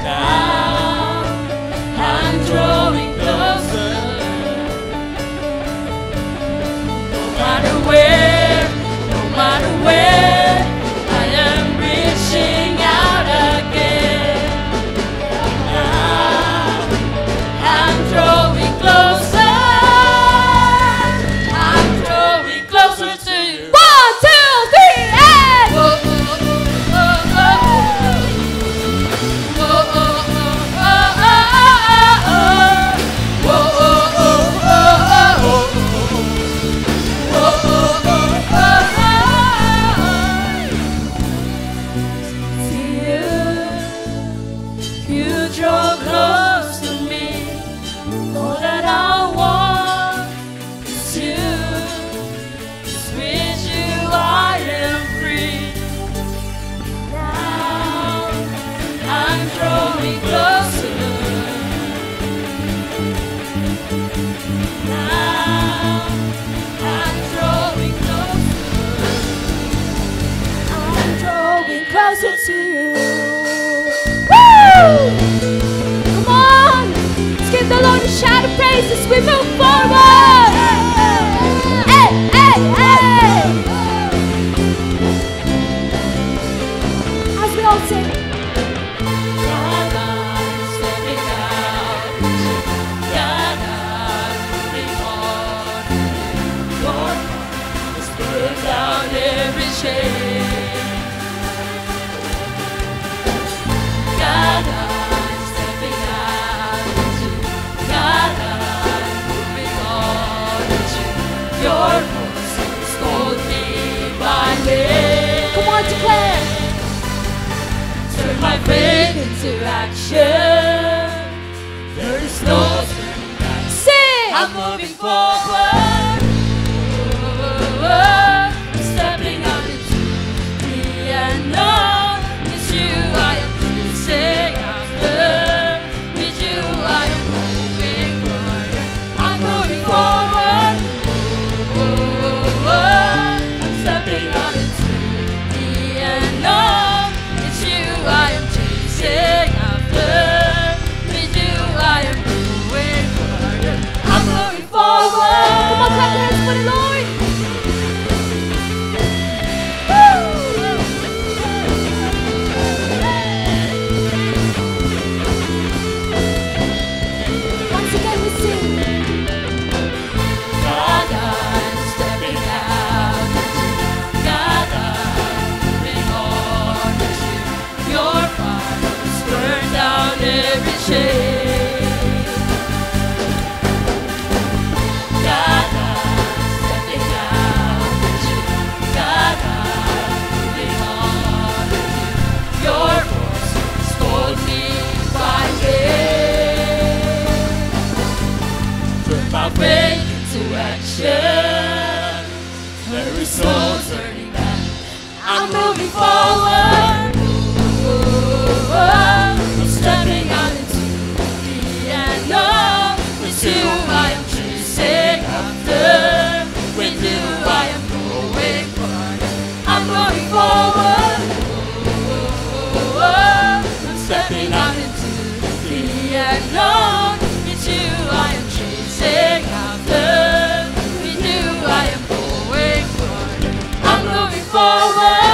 Now I'm drawing closer. No matter where, I am reaching out again. Now I'm drawing closer. I'm drawing closer to you. 1, 2, 3, and you draw close to me. All that I want is you. 'Cause with you I am free. Now I'm drawing closer. Now I'm drawing closer. I'm drawing closer to you. Woo! Come on! Let's give the Lord a shout of praise as we move forward! Hey, hey, hey! As we all sing. God, I'm stepping out. God, I'm moving on. Your heart has put down every shame. God, I'm stepping out. God, I'm moving on. Your voice has called me by name. Come on, declare. Turn my faith into action. There is no turning back. Sing! I'm moving forward. I'm stepping out into the unknown. It's you I am chasing after. With you I am moving forward. I'm moving forward. I'm stepping out into the unknown. It's you I am chasing after. With you I am moving forward. I'm moving forward. Come on, clap your hands for the Lord! Once again we sing. God, I'm stepping out. God, I'm moving on. Your fire has burned down every shame. God, I'm stepping out. God, I'm moving on. Your voice has called me by name. Turn my faith into action. There is no turning back. I'm moving forward. I'm stepping out into the unknown. With you I am chasing after. With you I am going forward. I'm going forward. I'm stepping out into the unknown. With you I am chasing after. With you I am going forward. I'm moving forward.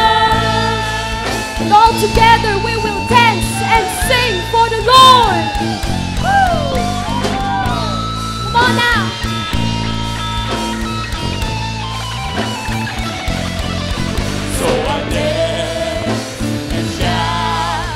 And all together we will dance and sing for the Lord. Woo! Come on now. So I dance and shout.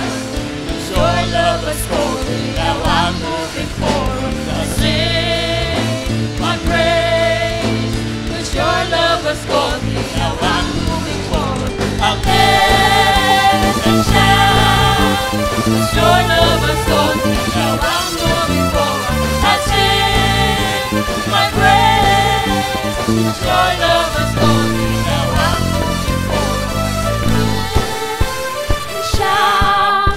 Your love has called me. Now I'm moving forward. I sing my praise. 'Cause your love has called me. Now I'm moving forward. I'll dance and shout. 'Cause your love has called me. Now I'm moving forward. I sing my praise. 'Cause your love has called me. Now I'm moving forward. Shout.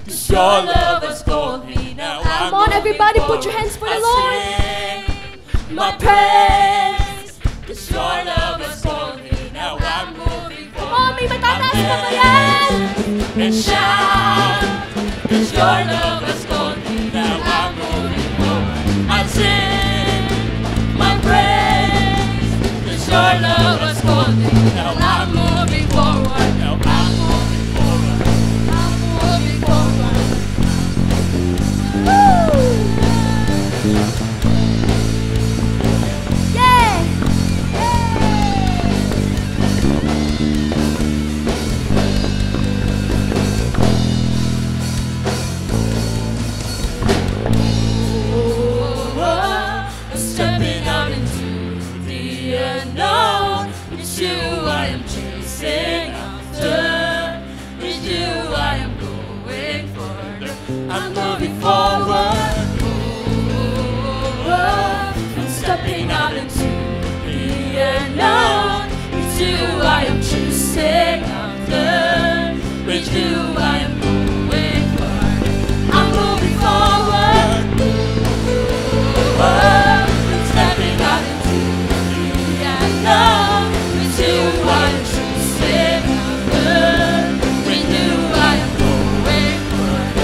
'Cause your love has called me. Now I'm Come on, everybody, put your hands for the Lord. My praise. 'Cause your love has called me. Now I'm moving forward. Come on, may mataas pamayan. And shout, 'cause your love has called me. Now I'm moving forward. I'll sing my praise, 'cause your love has called me. Now I'm moving forward. Now I'm moving forward. I'm moving forward. Woo! Yeah! Stepping out into the unknown. It's you I am chasing after. It's you I am going for. I'm moving forward. I'm stepping out into the unknown. It's you I am chasing after. It's you I am going for. I'm moving forward. Stepping out into the unknown. With you I am choosing good. With you I am going forward.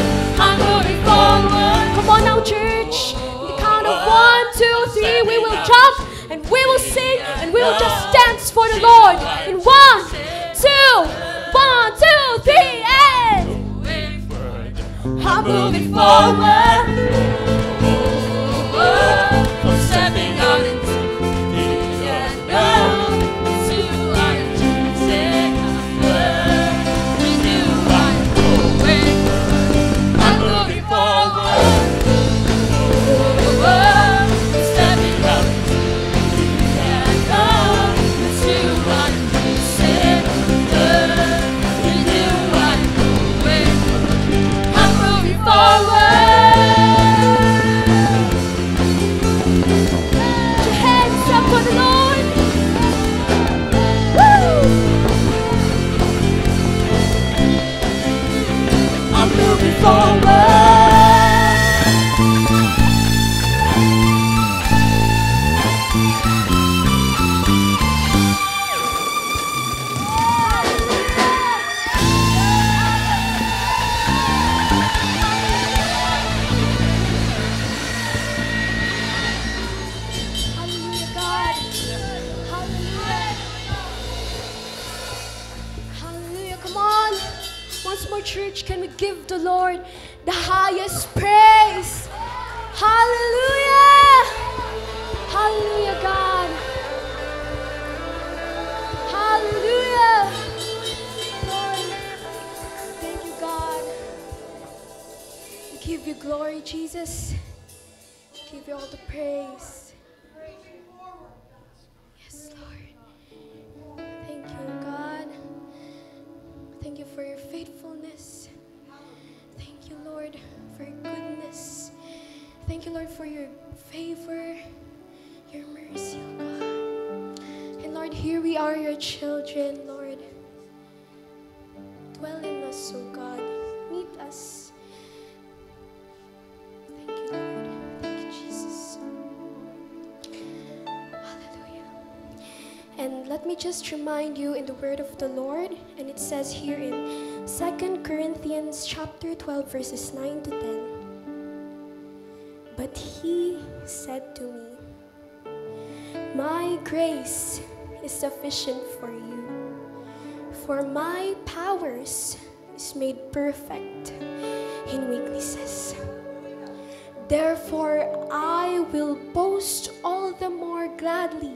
I'm moving forward. Come on now, church. In the count of 1, 2, 3, we will jump and we will sing and we will just dance for the Lord. In 1, 2, 1, 2, 3, and I'm moving forward. I'm stepping out into the unknown. With you I am choosing good. With you I am going forward. I'm moving forward. I'm stepping out into the unknown. With you I am choosing good. With you I am going forward. I'm moving forward. put your hands up for the Lord. Woo! I'm moving forward. Hallelujah, God. Hallelujah. Hallelujah. Come on. Once more, church, can we give the Lord the highest praise? Hallelujah. Hallelujah, God. Hallelujah. Lord, thank you, God. We give you glory, Jesus. We give you all the praise. Yes, Lord. Thank you, God. Thank you for your faithfulness. Thank you, Lord, for your goodness. Thank you, Lord, for your favor, your mercy, oh God. And Lord, here we are, your children, Lord. Dwell in us, oh God. Meet us. Thank you, Lord. Thank you, Jesus. Hallelujah. And let me just remind you in the word of the Lord, and it says here in 2 Corinthians chapter 12, verses 9 to 10. But he said to me, my grace is sufficient for you, for my powers is made perfect in weaknesses. Therefore, I will boast all the more gladly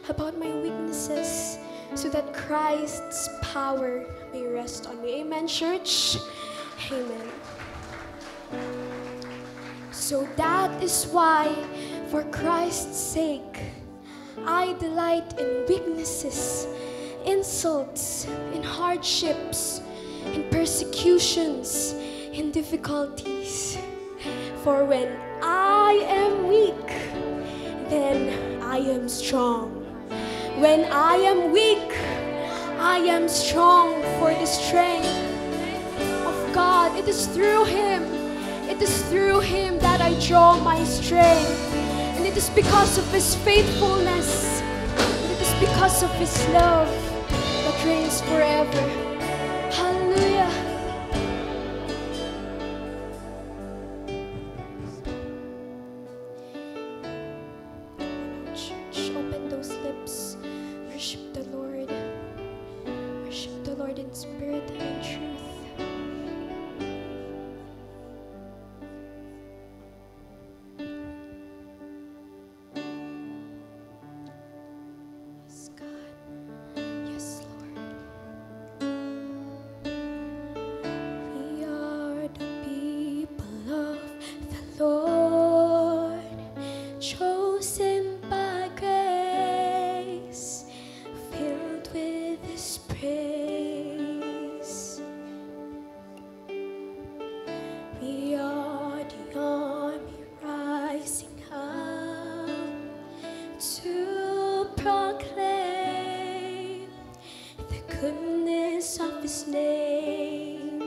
about my weaknesses, so that Christ's power may rest on me. Amen, church? Amen. So that is why, for Christ's sake, I delight in weaknesses, insults, in hardships, in persecutions, in difficulties. For when I am weak, then I am strong. When I am weak, I am strong, for the strength of God. It is through Him. It is through Him that I draw my strength. And it is because of His faithfulness. And it is because of His love that reigns forever. Lord, in spirit and in truth. Yes, God. Yes, Lord. We are the people of the Lord, chosen by grace, filled with His praise. We are the army rising up to proclaim the goodness of His name.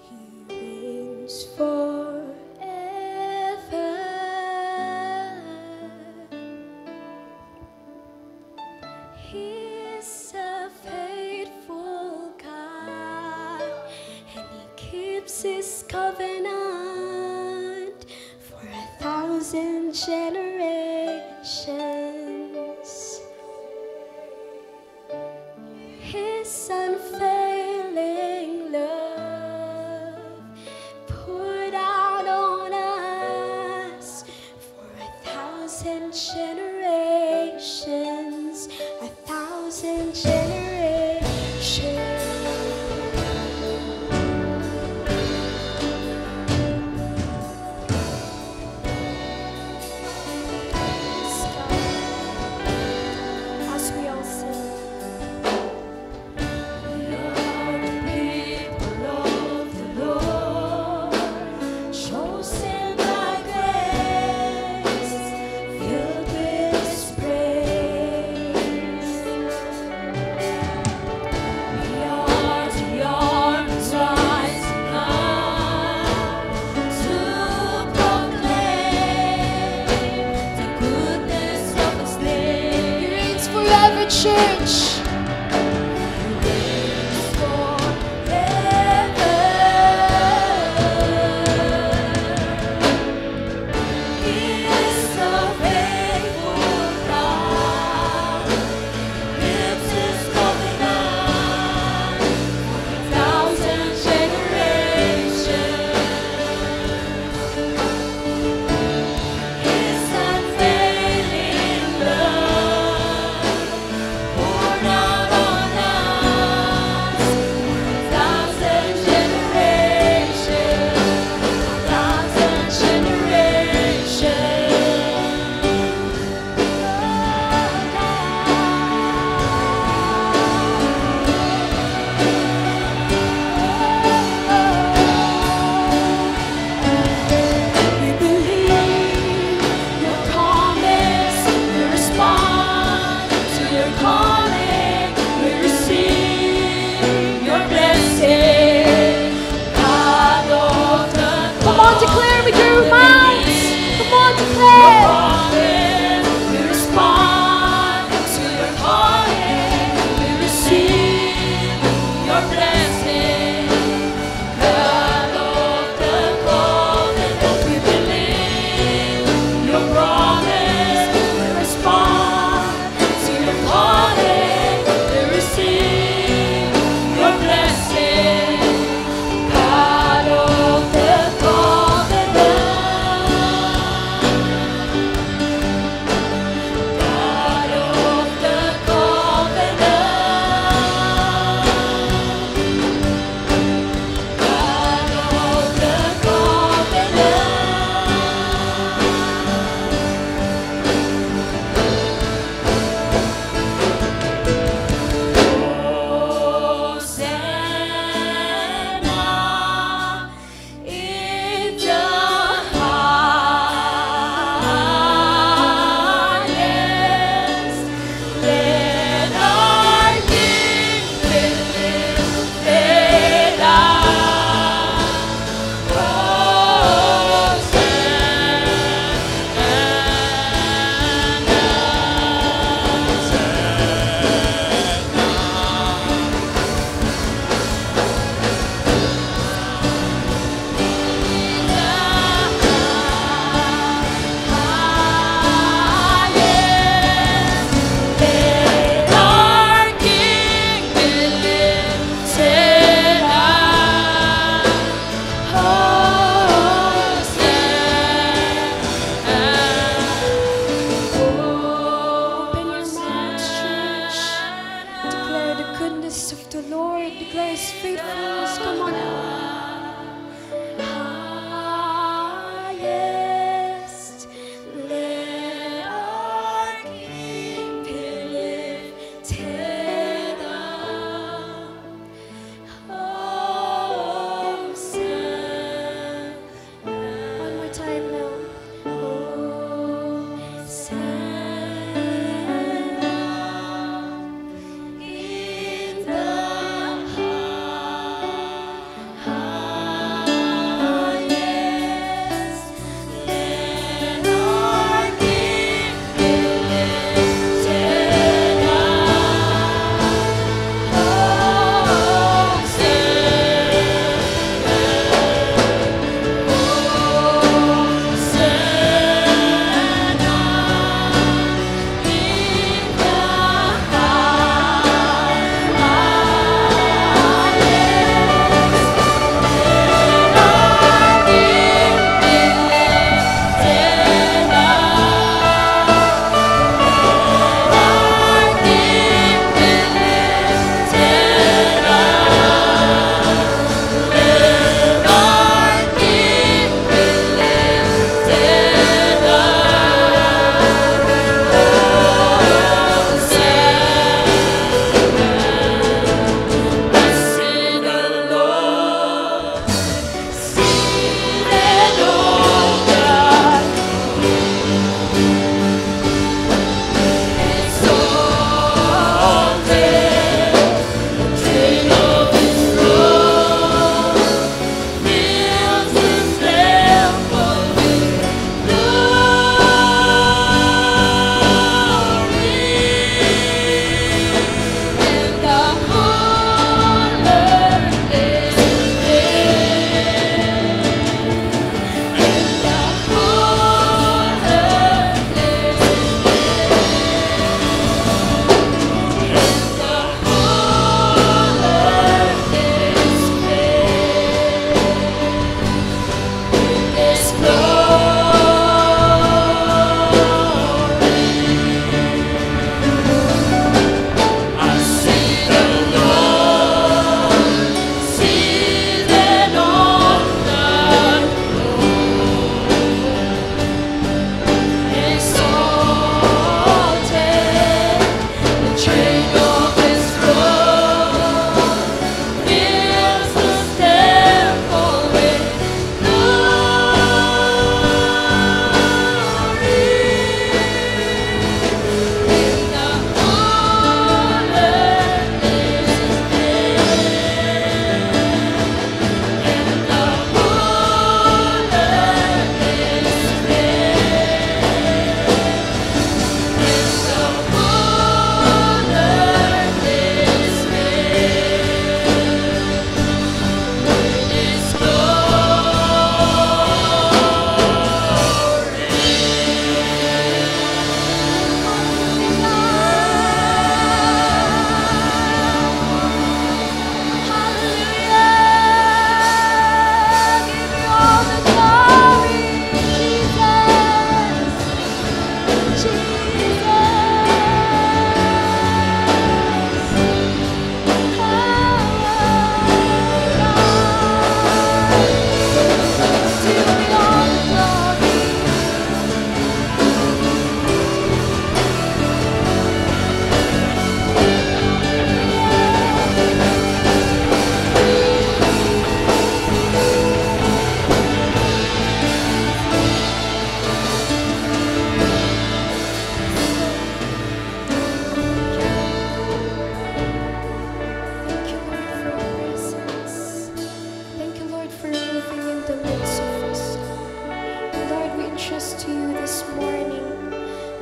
He reigns forever. He is a faithful God, and He keeps His covenant for 1,000 generations. His unfailing love poured out on us for 1,000 generations, 1,000 generations. As we all sing. We are the people of the Lord, chosen by grace, filled with His praise. We are the armies rising up to proclaim the goodness of His name. He reigns forever, church. goodness of the Lord, declare His faithfulness. Come on. Highest, let our King be lifted up. Hosanna. One more time now.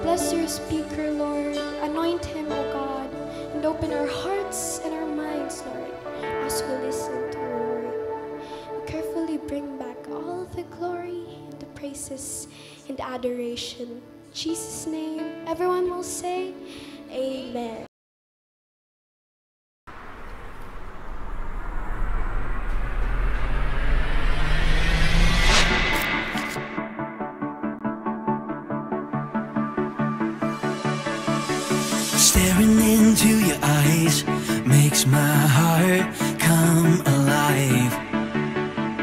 Bless your speaker, Lord. Anoint him, O God, and open our hearts and our minds, Lord, as we listen to your word. We carefully bring back all the glory and the praises and adoration. In Jesus' name, everyone will say, Amen. Staring into your eyes makes makes my heart come alive.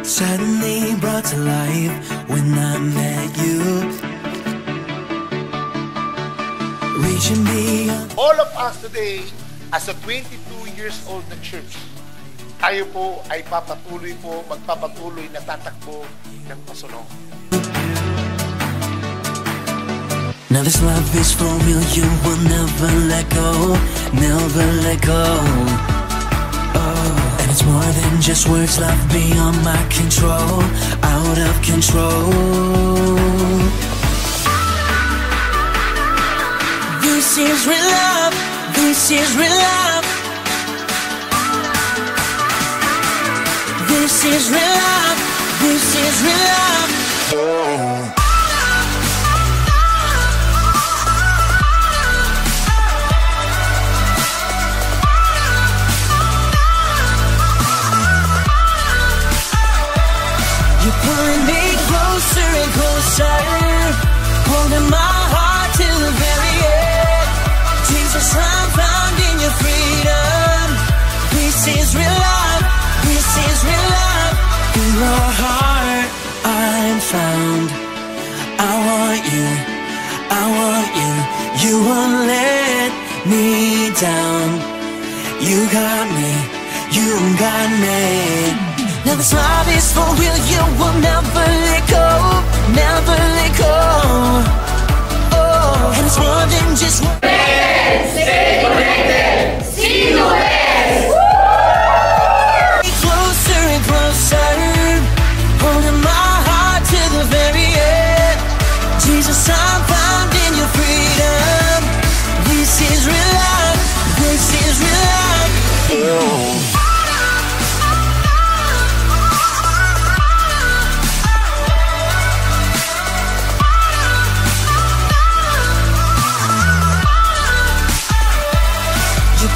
Suddenly brought to life when I met you. Reaching beyond. All of us today, as a 22 years old na church, tayo po ay magpapatuloy na tatakbo ng pasunong. Now this love is for real, you will never let go, never let go. Oh, and it's more than just words, love beyond my control, out of control. This is real love, this is real love. This is real love, this is real love. Oh. You're pulling me closer and closer, holding my heart till the very end. Jesus, I'm found in your freedom. This is real love, this is real love. In your heart, I'm found. I want you, I want you. You won't let me down. You got me, you got me. Now this love is for real, you will never let go, never let go. Oh, and it's more than just one. Stay connected. See you next. Closer and closer, holding my heart to the very end. Jesus, I'm found in your freedom. This is real love, this is real love. Oh.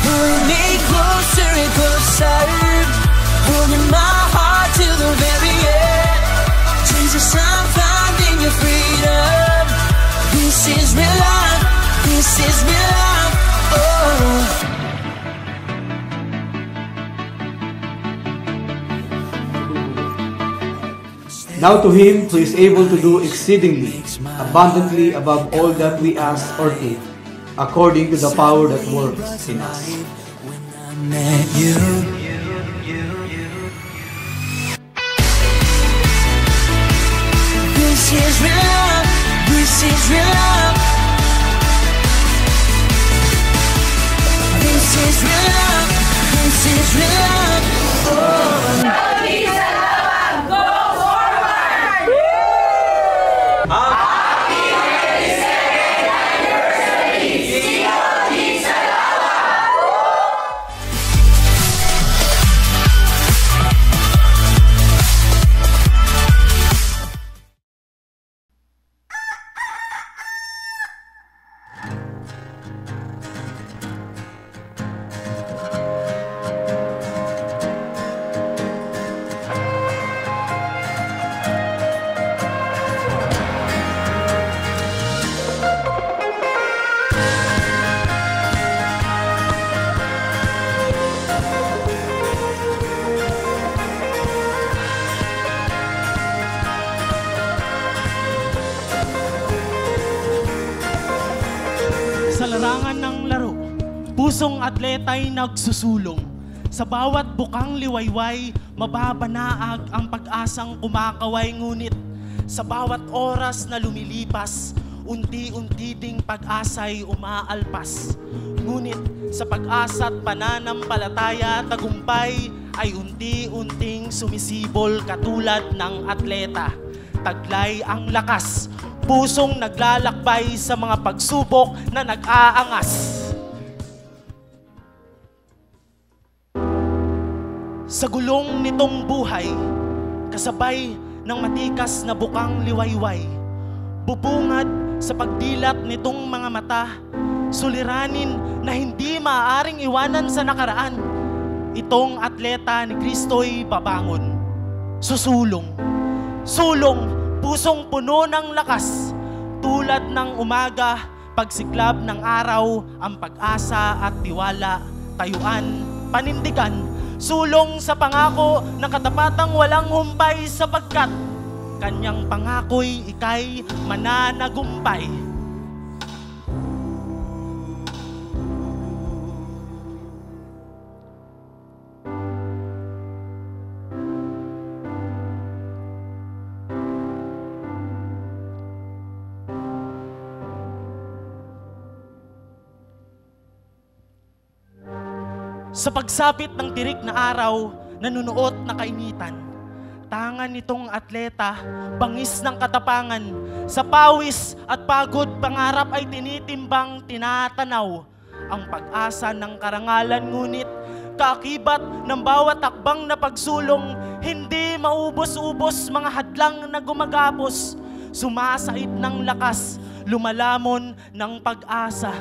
Pulling me closer and closer, holding my heart to the very end. Jesus, I'm found in your freedom. This is real love, this is real love. Oh. Now to Him who is able to do exceedingly, abundantly above all that we ask or think, according to the power that works in us. When I met you, this is real love, this is real love. This is real love, this is real love. Oh. Sa larangan ng laro, pusong atleta'y nagsusulong. Sa bawat bukang liwayway, mababanaag ang pag-asang kumakaway. Ngunit sa bawat oras na lumilipas, unti-unti ding pag-asa'y umaalpas. Ngunit sa pag-asa't pananampalataya, tagumpay ay unti-unting sumisibol katulad ng atleta. Taglay ang lakas, pusong naglalakbay sa mga pagsubok na nag-aangas. Sa gulong nitong buhay, kasabay ng matikas na bukang liwayway, bubungad sa pagdilat nitong mga mata, suliranin na hindi maaaring iwanan sa nakaraan. Itong atleta ni Kristo'y babangon, susulong, sulong, pusong puno ng lakas, tulad ng umaga, pagsiklab ng araw, ang pag-asa at tiwala, tayuan panindigan, sulong sa pangako ng katapatang walang humpay, sapagkat kanyang pangako'y ika'y mananagumpay. Sa pagsapit ng tirik na araw, nanunuot na kainitan. Tangan nitong atleta, bangis ng katapangan. Sa pawis at pagod, pangarap ay tinitimbang, tinatanaw. Ang pag-asa ng karangalan, ngunit kaakibat ng bawat takbang na pagsulong, hindi maubos-ubos mga hadlang na gumagapos. Sumasait ng lakas, lumalamon ng pag-asa.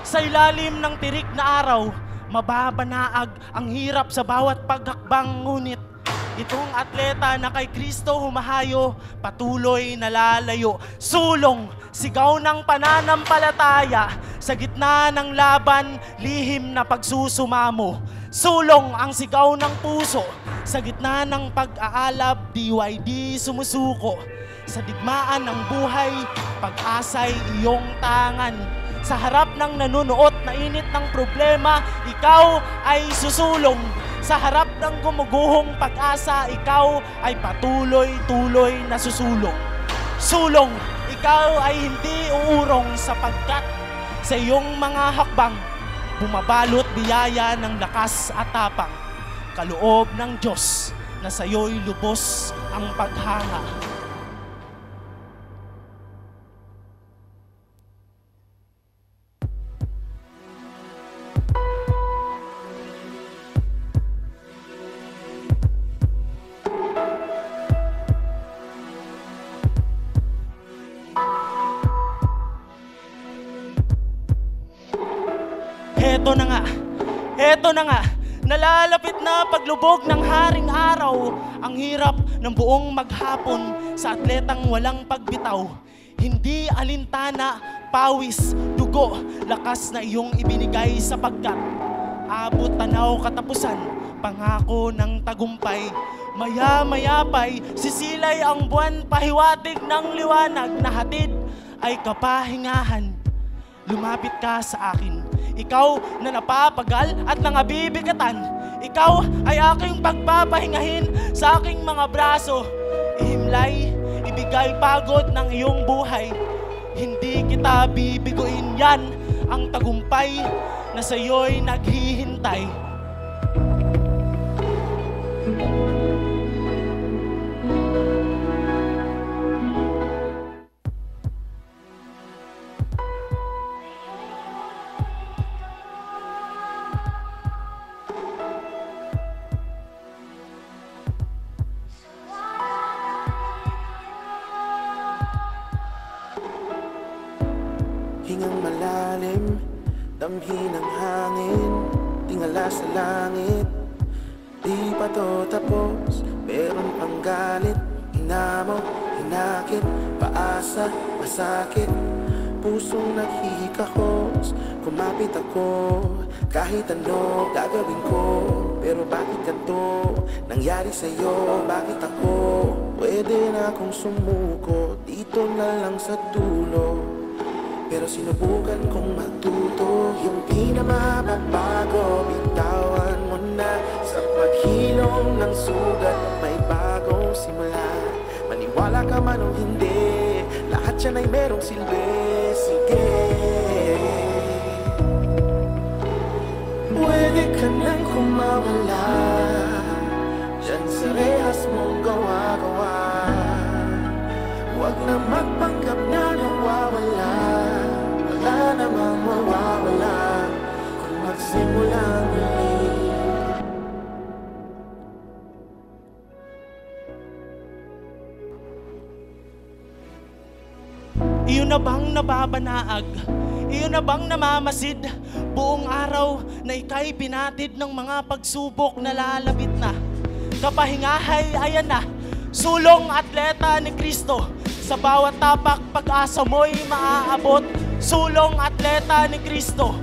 Sa ilalim ng tirik na araw, mababanaag ang hirap sa bawat paghakbang, ngunit itong atleta na kay Kristo humahayo, patuloy na lalayo. Sulong, sigaw ng pananampalataya, sa gitna ng laban, lihim na pagsusumamo. Sulong ang sigaw ng puso, sa gitna ng pag-aalab, DYD sumusuko. Sa digmaan ng buhay, pag-asa'y iyong tangan. Sa harap ng nanunuot na init ng problema, ikaw ay susulong. Sa harap ng gumuguhong pag-asa, ikaw ay patuloy-tuloy na susulong. Sulong, ikaw ay hindi uurong, sapagkat sa iyong mga hakbang, bumabalot biyaya ng lakas at tapang. Kaloob ng Diyos na sa iyo'y lubos ang paghanga. Eto na nga, nalalapit na paglubog ng haring araw, ang hirap ng buong maghapon sa atletang walang pagbitaw. Hindi alintana, pawis, dugo, lakas na iyong ibinigay, sapagkat abot tanaw katapusan, pangako ng tagumpay. Maya-maya pa'y sisilay ang buwan, pahiwatig ng liwanag na hatid ay kapahingahan. Lumapit ka sa akin, ikaw na napapagal at nangabibigatan. Ikaw ay aking pagpapahingahin sa aking mga braso. Ihimlay, ibigay pagod ng iyong buhay. Hindi kita bibiguin, yan ang tagumpay na sa iyo'y naghihintay. Hingang malalim, damhi ng hangin, tingala sa langit. Di pa to tapos, meron pang galit, hinamaw, hinakit, paasa, masakit. Pusong naghihikahos, kumapit ako Kahit ano gagawin ko, pero bakit ganito nangyari sa'yo? Bakit ako? Pwede na akong sumuko dito na lang sa dulo, pero sinubukan kong matuto. Yung di na mababago, bitawan mo na. Sa paghilom ng sugat, may bagong simula. Maniwala ka man o hindi, lahat yan ay merong silbi. Sige, pwede ka nang kumawala dyan sa rehas mong gawa-gawa. Huwag na magpanggap na nawawala, wala namang mawawala kung magsimula muli. Iyon na bang nababanaag? Iyon na bang namamasid? Buong araw na ika'y binatid ng mga pagsubok na lalabit na. Kapahingahay, ayan na, sulong atleta ni Kristo. Sa bawat tapak, pag-asa mo'y maaabot. Sulong atleta ni Kristo.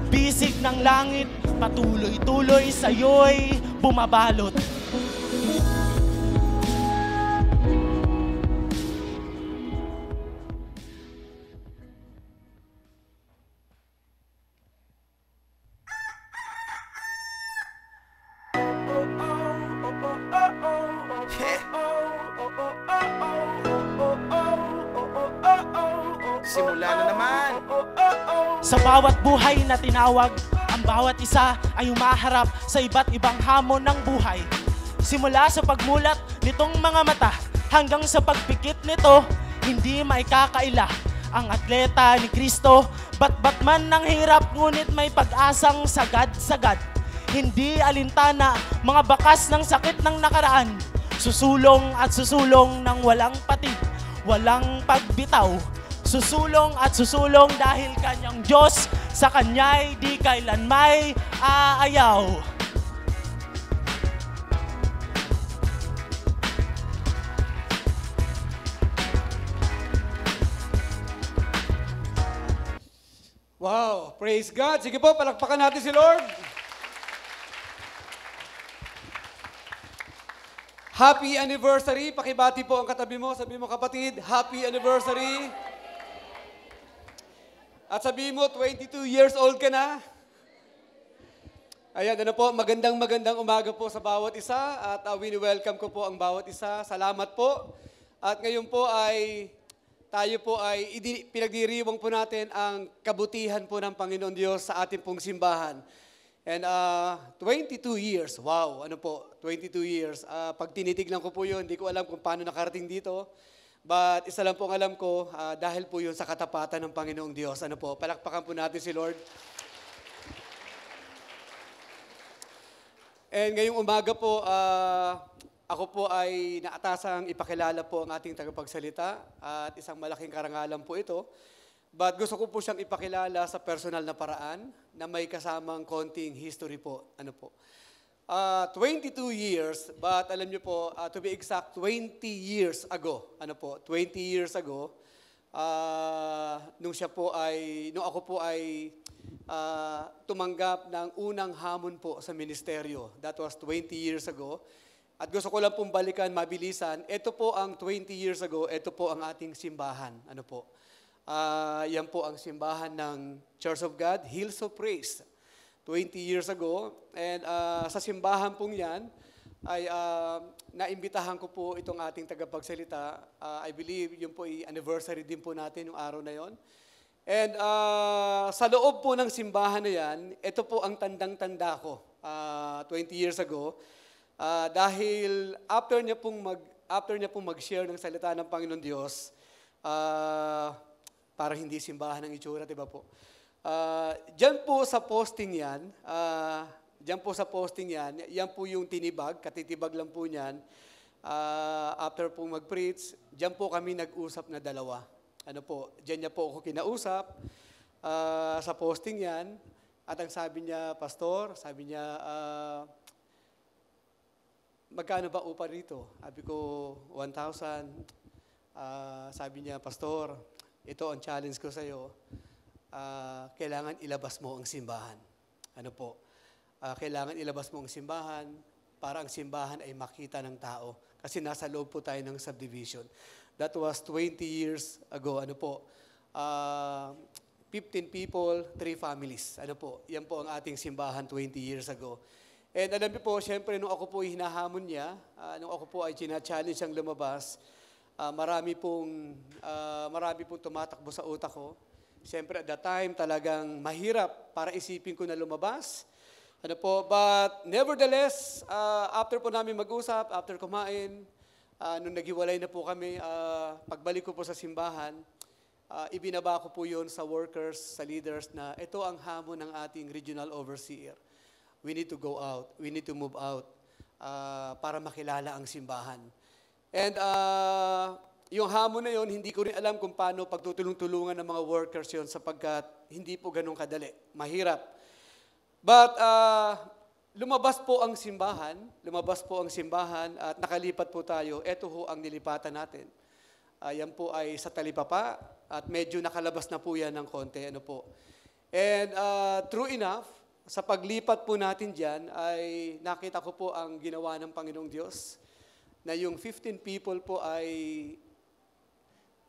Bisig ng langit, patuloy-tuloy sa'yo'y bumabalot. Simula na naman. Sa bawat buhay na tinawag, ang bawat isa ay umaharap sa iba't ibang hamon ng buhay. Simula sa pagmulat nitong mga mata hanggang sa pagpikit nito, hindi maikakaila ang atleta ni Kristo. Batbat man ng hirap, ngunit may pag-asang sagad-sagad. Hindi alintana, mga bakas ng sakit ng nakaraan. Susulong at susulong ng walang patid, walang pagbitaw. Susulong at susulong dahil kanyang Diyos, sa kanya'y di kailan may aayaw. Wow, praise God. Sige po, palakpakan natin si Lord. Happy anniversary. Pakibati po ang katabi mo. Sabi mo, kapatid, happy anniversary. At sabi mo, 22 years old ka na. Ayan, ano po, magandang umaga po sa bawat isa. At wini-welcome ko po ang bawat isa. Salamat po. At ngayon po ay, tayo po ay, pinagdiriwang po natin ang kabutihan po ng Panginoon Diyos sa ating pong simbahan. And 22 years, wow, ano po, 22 years. Pag tinitignan ko po yun, hindi ko alam kung paano nakarating dito. But isa lang po ang alam ko, dahil po yun sa katapatan ng Panginoong Diyos. Ano po, palakpakan po natin si Lord. And ngayong umaga po, ako po ay naatasang ipakilala po ang ating tagapagsalita at isang malaking karangalan po ito. But gusto ko po siyang ipakilala sa personal na paraan na may kasamang konting history po. Ano po? 22 years, but alam niyo po, to be exact, 20 years ago. Ano po? 20 years ago, nung ako po ay tumanggap ng unang hamon po sa ministeryo. That was 20 years ago. At gusto ko lang pong balikan, mabilisan. Ito po ang 20 years ago, ito po ang ating simbahan. Ano po? Yan po ang simbahan ng Church of God, Hills of Praise. 20 years ago. And sa simbahan pong yan, ay naimbitahan ko po itong ating tagapagsalita. I believe yun po ay anniversary din po natin yung araw na yon. And sa loob po ng simbahan na yan, ito po ang tandang-tanda ko 20 years ago. Dahil after niya pong mag-share ng salita ng Panginoon Diyos, parang hindi simbahan ang itsura, diba po? Diyan po sa posting yan, yan po yung tinibag, katitibag lang po niyan. After po mag-preach, diyan po kami nag-usap na dalawa. Ano po, diyan niya po ako kinausap, sa posting yan. At ang sabi niya, Pastor, magkano ba upa rito? Sabi ko, 1,000. Sabi niya, Pastor, ito ang challenge ko sa'yo. Kailangan ilabas mo ang simbahan. Ano po? Kailangan ilabas mo ang simbahan para ang simbahan ay makita ng tao. Kasi nasa loob po tayo ng subdivision. That was 20 years ago. Ano po? 15 people, 3 families. Ano po? Yan po ang ating simbahan 20 years ago. And alam niyo po, siyempre, nung ako po hinahamon niya, nung ako po ay challenge siyang lumabas, marami pong tumatakbo sa utak ko. Siyempre, at that time, talagang mahirap para isipin ko na lumabas. Ano po, but nevertheless, after po namin mag-usap, after kumain, nung naghiwalay na po kami, pagbalik ko po sa simbahan, ibinaba ko po yun sa workers, sa leaders na ito ang hamon ng ating regional overseer. We need to go out. We need to move out para makilala ang simbahan. And yung hamon na yun, hindi ko rin alam kung paano pagtutulong-tulungan ng mga workers yun sapagkat hindi po ganun kadali. Mahirap. But lumabas po ang simbahan at nakalipat po tayo. Ito ho ang nilipatan natin. Yan po ay sa talipapa at medyo nakalabas na po yan ng konti. Ano po. And true enough, sa paglipat po natin dyan, ay nakita ko po ang ginawa ng Panginoong Diyos na yung 15 people po ay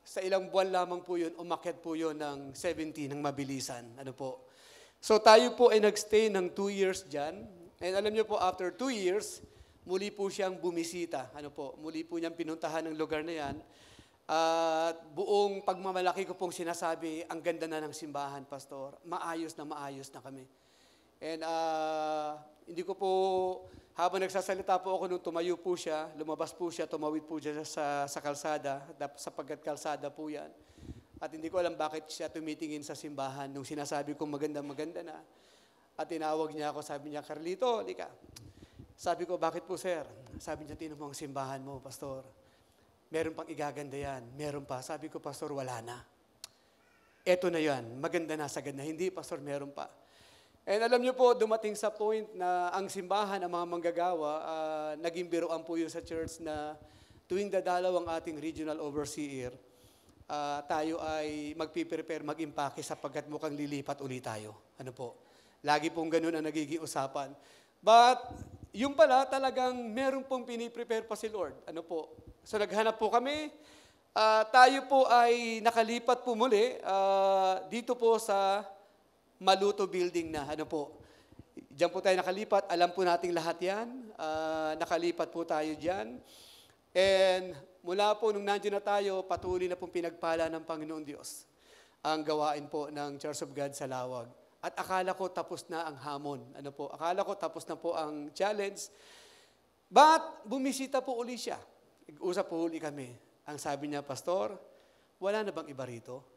sa ilang buwan lamang po yun, umakyat po yun ng 70 ng mabilisan. Ano po. So tayo po ay nagstay ng 2 years dyan. And alam niyo po, after 2 years, muli po siyang bumisita. Ano po, muli po niyang pinuntahan ng lugar na yan. At buong pagmamalaki ko pong sinasabi, ang ganda na ng simbahan, Pastor. Maayos na kami. And hindi ko po, habang nagsasalita po ako nung tumayo po siya, lumabas po siya, tumawid po siya sa kalsada, sapagkat kalsada po yan. At hindi ko alam bakit siya tumitingin sa simbahan nung sinasabi kong maganda na. At tinawag niya ako, sabi niya, Carlito, halika. Sabi ko, bakit po sir? Sabi niya, tinan mo ang simbahan mo, Pastor. Meron pang igaganda yan. Meron pa. Sabi ko, Pastor, wala na. Eto na yan. Maganda na, sagad na. Hindi, Pastor, meron pa. And alam niyo po, dumating sa point na ang simbahan, ang mga manggagawa, naging biroan po yun sa church na tuwing dadalaw ang ating regional overseer, tayo ay magpiprepare, mag-impake sapagkat mukhang lilipat ulit tayo. Ano po? Lagi pong ganun ang nagiging usapan. But, yung pala, talagang meron pong piniprepare pa si Lord. Ano po? So, naghanap po kami. Tayo po ay nakalipat po muli dito po sa Maluto Building na. Ano po? Diyan po tayo nakalipat. Alam po nating lahat yan. Nakalipat po tayo dyan. And mula po nung nandiyan na tayo, patuloy na pong pinagpala ng Panginoon Diyos ang gawain po ng Church of God sa Lawag. At akala ko tapos na ang hamon. Ano po? Akala ko tapos na po ang challenge. But bumisita po uli siya. Usap po uli kami. Ang sabi niya, Pastor, wala na bang iba rito?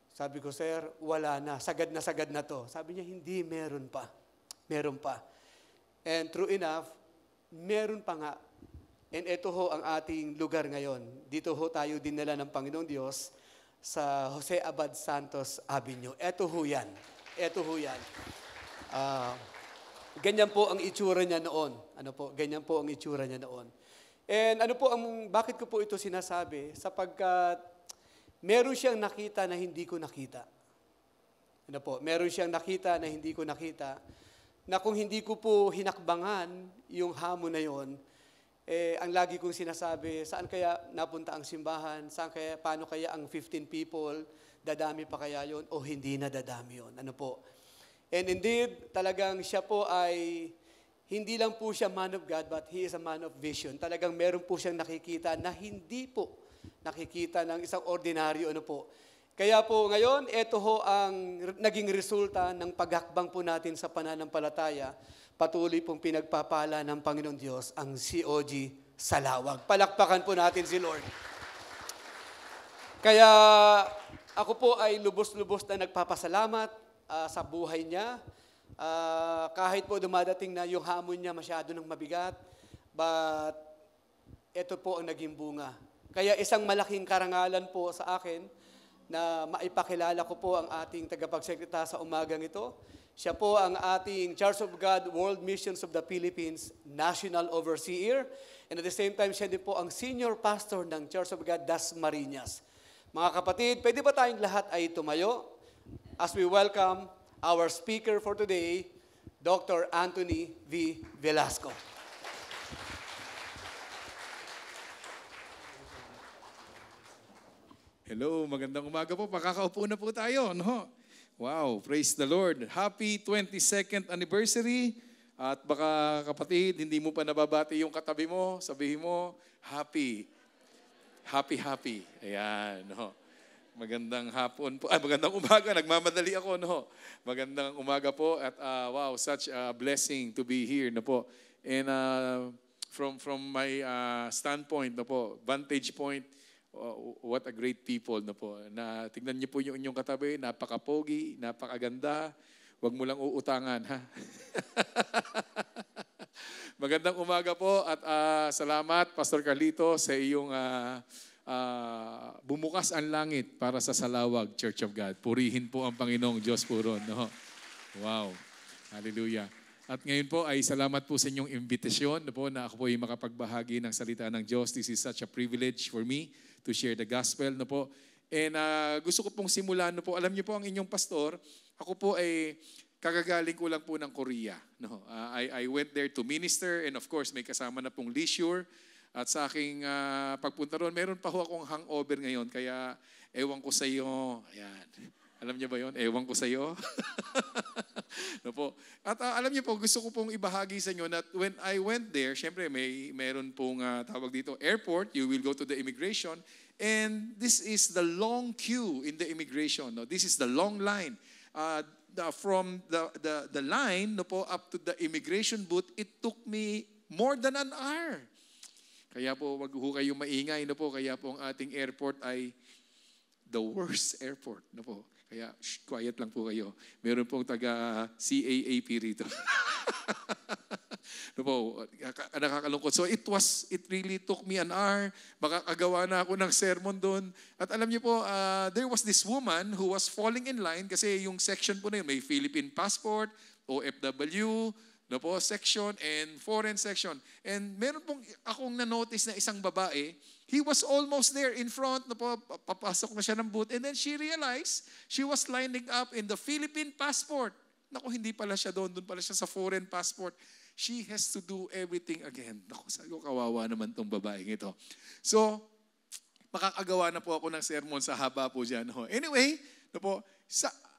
Sabi ko, Sir, wala na. Sagad na to. Sabi niya, hindi, meron pa. Meron pa. And true enough, meron pa nga. And ito ho ang ating lugar ngayon. Dito ho tayo dinala ng Panginoong Diyos sa Jose Abad Santos Avenue. Ito ho yan. Ito ho yan. Ganyan po ang itsura niya noon. Ano po? Ganyan po ang itsura niya noon. And ano po, bakit ko po ito sinasabi? Sapagkat meron siyang nakita na hindi ko nakita. Ano po? Meron siyang nakita na hindi ko nakita. Na kung hindi ko po hinakbangan yung hamon na yon, ang lagi kong sinasabi, saan kaya napunta ang simbahan? Paano kaya ang 15 people? Dadami pa kaya yon o hindi na dadami yon? Ano po? And indeed, talagang siya po ay hindi lang po siya man of God, but he is a man of vision. Talagang meron po siyang nakikita na hindi po nakikita ng isang ordinaryo. Ano po? Kaya po ngayon, ito ho ang naging resulta ng paghakbang po natin sa pananampalataya. Patuloy pong pinagpapala ng Panginoong Diyos ang COG sa Lawag. Palakpakan po natin si Lord. Kaya ako po ay lubos-lubos na nagpapasalamat sa buhay niya. Kahit po dumadating na yung hamon niya masyado ng mabigat, but ito po ang naging bunga. Kaya isang malaking karangalan po sa akin na maipakilala ko po ang ating tagapagsekretary sa umagang ito. Siya po ang ating Church of God World Missions of the Philippines National Overseer. And at the same time, siya din po ang Senior Pastor ng Church of God Dasmariñas. Mga kapatid, pwede ba tayong lahat ay tumayo as we welcome our speaker for today, Dr. Anthony V. Velasco. Hello, magandang umaga po. Pakakaupo na po tayo, no? Wow, praise the Lord. Happy 22nd anniversary. At baka kapatid, hindi mo pa nababati yung katabi mo, sabihin mo, happy. Happy. Ayan, no? Magandang hapon po. Magandang umaga. Nagmamadali ako, no? Magandang umaga po. At wow, such a blessing to be here, no po. And from my standpoint, no po, vantage point, what a great people, no po. Na tingnan niyo po yung inyong katabi, napaka-pogi, napakaganda. Huwag mo lang uutangan, ha? Magandang umaga po at salamat, Pastor Carlito, sa iyong bumukas ang langit para sa Salawag Church of God. Purihin po ang Panginoong Diyos po ron, no? Wow. Hallelujah. At ngayon po ay salamat po sa inyong imbitasyon, no po, na ako po ay makapagbahagi ng salita ng Diyos. This is such a privilege for me to share the gospel, no po. And gusto ko pong simulan, no po. Alam niyo po ang inyong pastor, ako po ay kagagaling ko lang po ng Korea. No? I went there to minister and of course may kasama na pong leisure. At sa aking pagpunta roon, meron pa ho akong hangover ngayon. Kaya ewan ko sa iyo. Ayan. Alam niyo ba yon? Ewan ko sa iyo. No po. At alam niyo po, gusto ko pong ibahagi sa inyo na when I went there, syempre meron pong tawag dito, airport, you will go to the immigration. And this is the long queue in the immigration. No? This is the long line. From the line no po, up to the immigration booth, it took me more than an hour. Kaya po, wag ho kayong maingay. No po, kaya po ang ating airport ay the worst airport. No po. Kaya quiet lang po kayo. Meron pong taga CAAP rito. No po, nakakalungkot. So it really took me an hour. Makakagawa na ako ng sermon doon. At alam niyo po, there was this woman who was falling in line kasi yung section po na yun, may Philippine passport, OFW, no po, section, and foreign section. And meron pong akong na-notice na isang babae, he was almost there in front, no po, papasok na siya ng booth, and then she realized she was lining up in the Philippine passport. Naku, hindi pala siya doon pala siya sa foreign passport. She has to do everything again. Naku, sabi ko, kawawa naman tong babaeng ito. So, makakagawa na po ako ng sermon sa haba po dyan. No? Anyway, no po,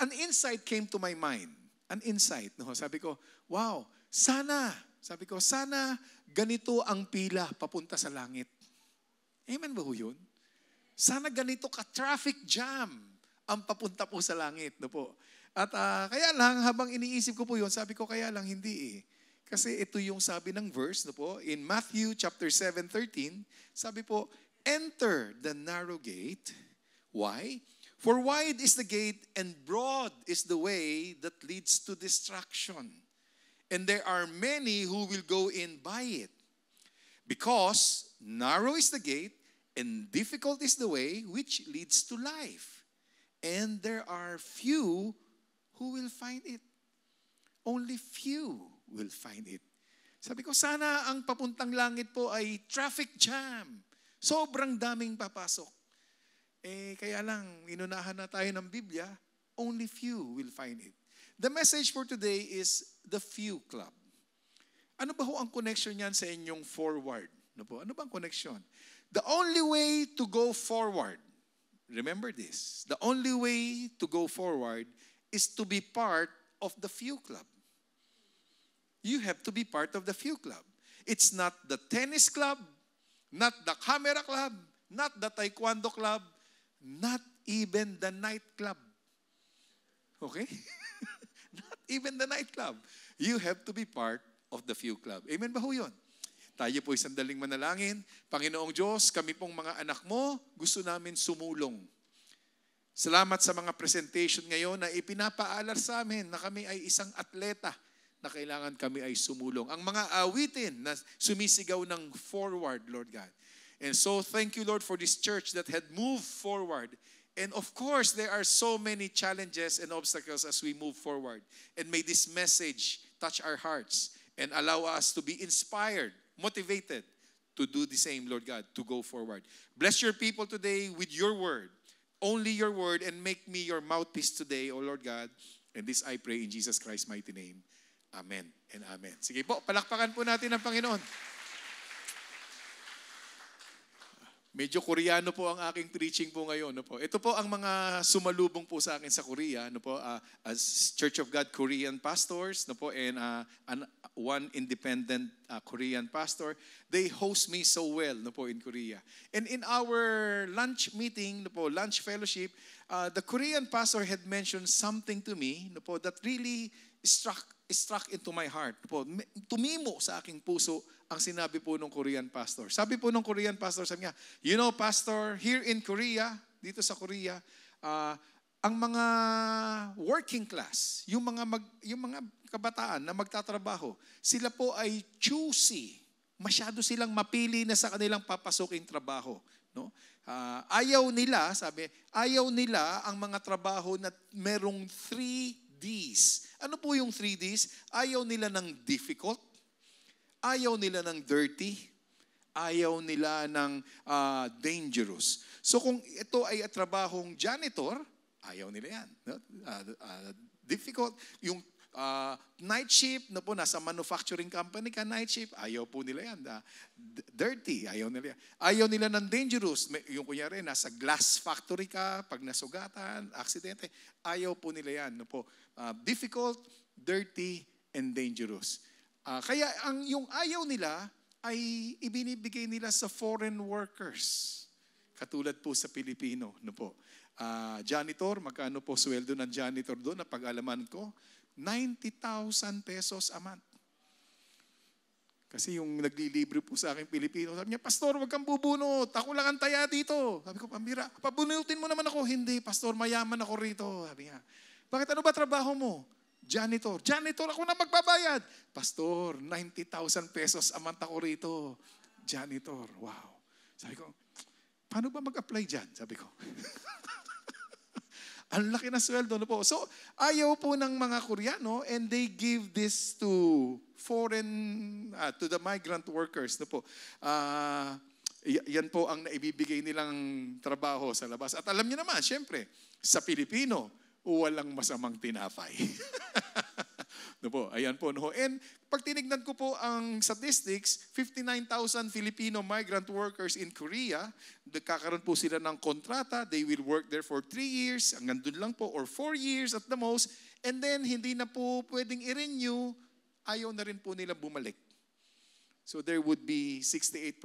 an insight came to my mind. An insight. No? Sabi ko, wow, sana ganito ang pila papunta sa langit. Amen ba ho yun? Sana ganito ka-traffic jam ang papunta po sa langit. No po. At kaya lang, habang iniisip ko po yun, sabi ko, kaya lang hindi eh. Kasi ito yung sabi ng verse, no po, in Matthew chapter 7:13, sabi po, enter the narrow gate. Why? For wide is the gate and broad is the way that leads to destruction. And there are many who will go in by it. Because narrow is the gate and difficult is the way which leads to life. And there are few who will find it. Only few will find it. Sabi ko, sana ang papuntang langit po ay traffic jam. Sobrang daming papasok. Kaya lang, inunahan na tayo ng Biblia, only few will find it. The message for today is the few club. Ano ba ho ang connection niyan sa inyong forward? Ano ba ang connection? The only way to go forward, remember this, the only way to go forward is to be part of the few club. You have to be part of the few club. It's not the tennis club, not the camera club, not the taekwondo club, not even the night club. Okay? Not even the night club. You have to be part of the few club. Amen ba ho yun? Tayo po'y sandaling manalangin. Panginoong Diyos, kami pong mga anak mo, gusto namin sumulong. Salamat sa mga presentation ngayon na ipinapaalar sa amin na kami ay isang atleta na kailangan kami ay sumulong. Ang mga awitin na sumisigaw ng forward, Lord God. And so, thank you, Lord, for this church that had moved forward. And of course, there are so many challenges and obstacles as we move forward. And may this message touch our hearts and allow us to be inspired, motivated to do the same, Lord God, to go forward. Bless your people today with your word. Only your word, and make me your mouthpiece today, O Lord God. And this I pray in Jesus Christ's mighty name. Amen and amen. Sige po, palakpakan po natin ang Panginoon. Medyo Koreano po ang aking preaching po ngayon. No po. Ito po ang mga sumalubong po sa akin sa Korea. No po, as Church of God Korean pastors, no po, and one independent Korean pastor. They host me so well, no po, in Korea. And in our lunch meeting, no po, lunch fellowship, the Korean pastor had mentioned something to me, no po, that really struck into my heart. No po, tumimo sa aking puso ang sinabi po ng Korean pastor. Sabi po ng Korean pastor, sabi niya, you know, pastor, here in Korea, dito sa Korea, ang mga working class, yung mga kabataan na magtatrabaho, sila po ay choosy. Masyado silang mapili na sa kanilang papasuking trabaho. No? Ayaw nila, sabi, ayaw nila ang mga trabaho na merong 3 Ds. Ano po yung 3 Ds? Ayaw nila ng difficult, ayaw nila ng dirty, ayaw nila ng dangerous. So kung ito ay trabahong janitor, ayaw nila yan. No? Difficult. Yung night shift, no po, nasa manufacturing company ka, night shift, ayaw po nila yan. Dirty, ayaw nila yan. Ayaw nila ng dangerous. Yung kunyari, nasa glass factory ka, pag nasugatan, aksidente, ayaw po nila yan. No po. Difficult, dirty, and dangerous. Kaya yung ayaw nila ay ibinibigay nila sa foreign workers. Katulad po sa Pilipino. No po. Janitor, magkano po sweldo ng janitor doon? Napag-alaman ko, 90,000 pesos a month. Kasi yung naglilibre po sa akin Pilipino, sabi niya, Pastor, wag kang bubunot. Ako lang ang taya dito. Sabi ko, pambira, pabunutin mo naman ako. Hindi, Pastor, mayaman ako rito. Sabi niya, bakit ano ba trabaho mo? Janitor. Janitor, ako na magbabayad. Pastor, 90,000 pesos a month ako rito. Janitor. Wow. Sabi ko, paano ba mag-apply dyan? Sabi ko. Ang laki na sweldo. No po. So, ayaw po ng mga Koreano and they give this to to the migrant workers. No po. Yan po ang naibibigay nilang trabaho sa labas. At alam niyo naman, syempre, sa Pilipino, walang masamang tinapay. No po, ayan po. No. And pag tinignan ko po ang statistics, 59,000 Filipino migrant workers in Korea, nagkakaroon po sila ng kontrata, they will work there for 3 years, hanggang dun lang po, or 4 years at the most, and then hindi na po pwedeng i-renew, ayaw na rin po nila bumalik. So there would be 68%